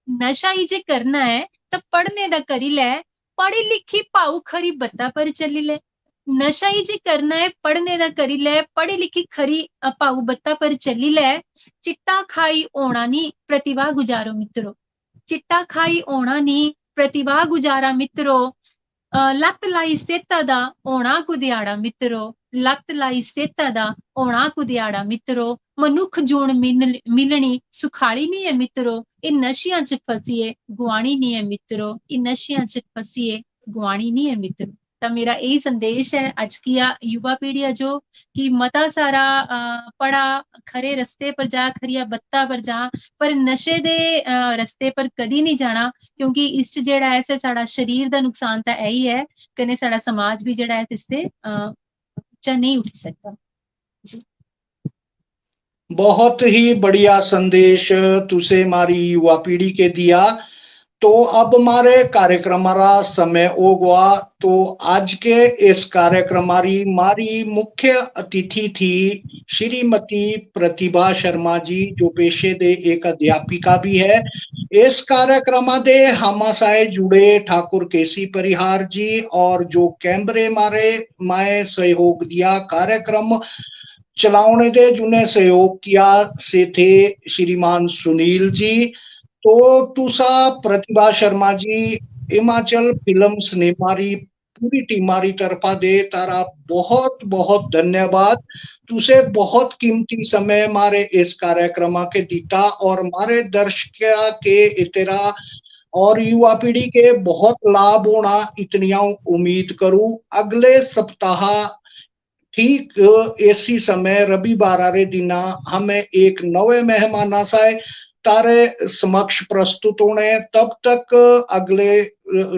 नशा ही जे करना है तो पढ़ने दा करी लै। पढ़ी लिखी भाऊ खरी बत्ता पर चली ले, नशा ही जे करना है पढ़ने दा करी लै। पढ़ी लिखी खरी भाऊ बत्ता पर चली लै। चिट्टा खाई ओना नी प्रतिभा गुजारो मित्रो, चिट्टा खाई ओना नी प्रतिभा गुजारा मित्रो। ਲੱਤ ਲਾਈ ਸੇਤਾ ਦਾ ਹੋਣਾ ਕੁਦਿਆੜਾ ਮਿੱਤਰੋ, ਲੱਤ ਲਾਈ ਸੇਤਾ ਦਾ ਹੋਣਾ ਕੁਦਿਆੜਾ ਮਿੱਤਰੋ। ਮਨੁੱਖ ਜੂਣ ਮਿਲਣੀ ਸੁਖਾਲੀ ਨਹੀਂ ਹੈ ਮਿੱਤਰੋ, ਇਹ ਨਸ਼ਿਆਂ 'ਚ ਫਸੀਏ ਗੁਆਣੀ ਨਹੀਂ ਹੈ ਮਿੱਤਰੋ, ਇਹ ਨਸ਼ਿਆਂ 'ਚ ਫਸੀਏ ਗੁਆਣੀ नहीं है मित्रों। तो मेरा यही संदेश है आज की युवा पीढ़ी जो कि मता सारा पढ़ा, खरे रस्ते पर जा, खरिया बत्ता पर जा, पर नशे दे रस्ते पर कदी नहीं जाना, क्योंकि इस जेड़ा ऐसे साड़ा शरीर दा नुकसान तो यही है, कने साड़ा समाज भी जेड़ा है इससे ऊंचा नहीं उठ सकता जी। बहुत ही बढ़िया संदेश तुसे हमारी युवा पीढ़ी के दिया। तो अब हमारे कार्यक्रम रा समय हो गया। तो आज के इस कार्यक्रम हमारी मुख्य अतिथि थी श्रीमती प्रतिभा शर्मा जी, जो पेशे दे एक अध्यापिका भी है। इस कार्यक्रम दे हम साए जुड़े ठाकुर केसी परिहार जी, और जो कैमरे मारे माए सहयोग दिया, कार्यक्रम चलाने दे जिन्हें सहयोग किया से थे श्रीमान सुनील जी। तो तुसा प्रतिभा शर्मा जी हिमाचल फिल्म सिनेमारी पूरी टीमारी तरफा दे तारा बहुत बहुत धन्यवाद। तुसे बहुत कीमती समय हमारे इस कार्यक्रम के दीता, और हमारे दर्शक के इतरा और युवा पीढ़ी के बहुत लाभ होना इतनी उम्मीद करूं। अगले सप्ताह ठीक इसी समय रविवार रे दिना हमें एक नवे मेहमान साए तारे समक्ष प्रस्तुत होने। तब तक अगले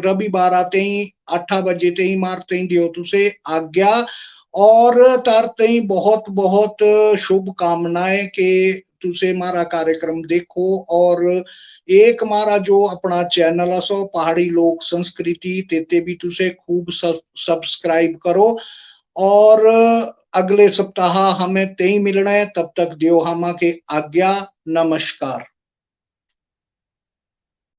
रविवार आते ही 8 बजे ते ही मारते ही दियो तुसे आज्ञा, और तारते ही बहुत बहुत शुभकामनाएं के तुसे हमारा कार्यक्रम देखो। और एक हमारा जो अपना चैनल सो पहाड़ी लोक संस्कृति तेते भी तुसे खूब सब्सक्राइब करो। और अगले सप्ताह हमें ते ही मिलना है, तब तक दियो हमा के आज्ञा। नमस्कार।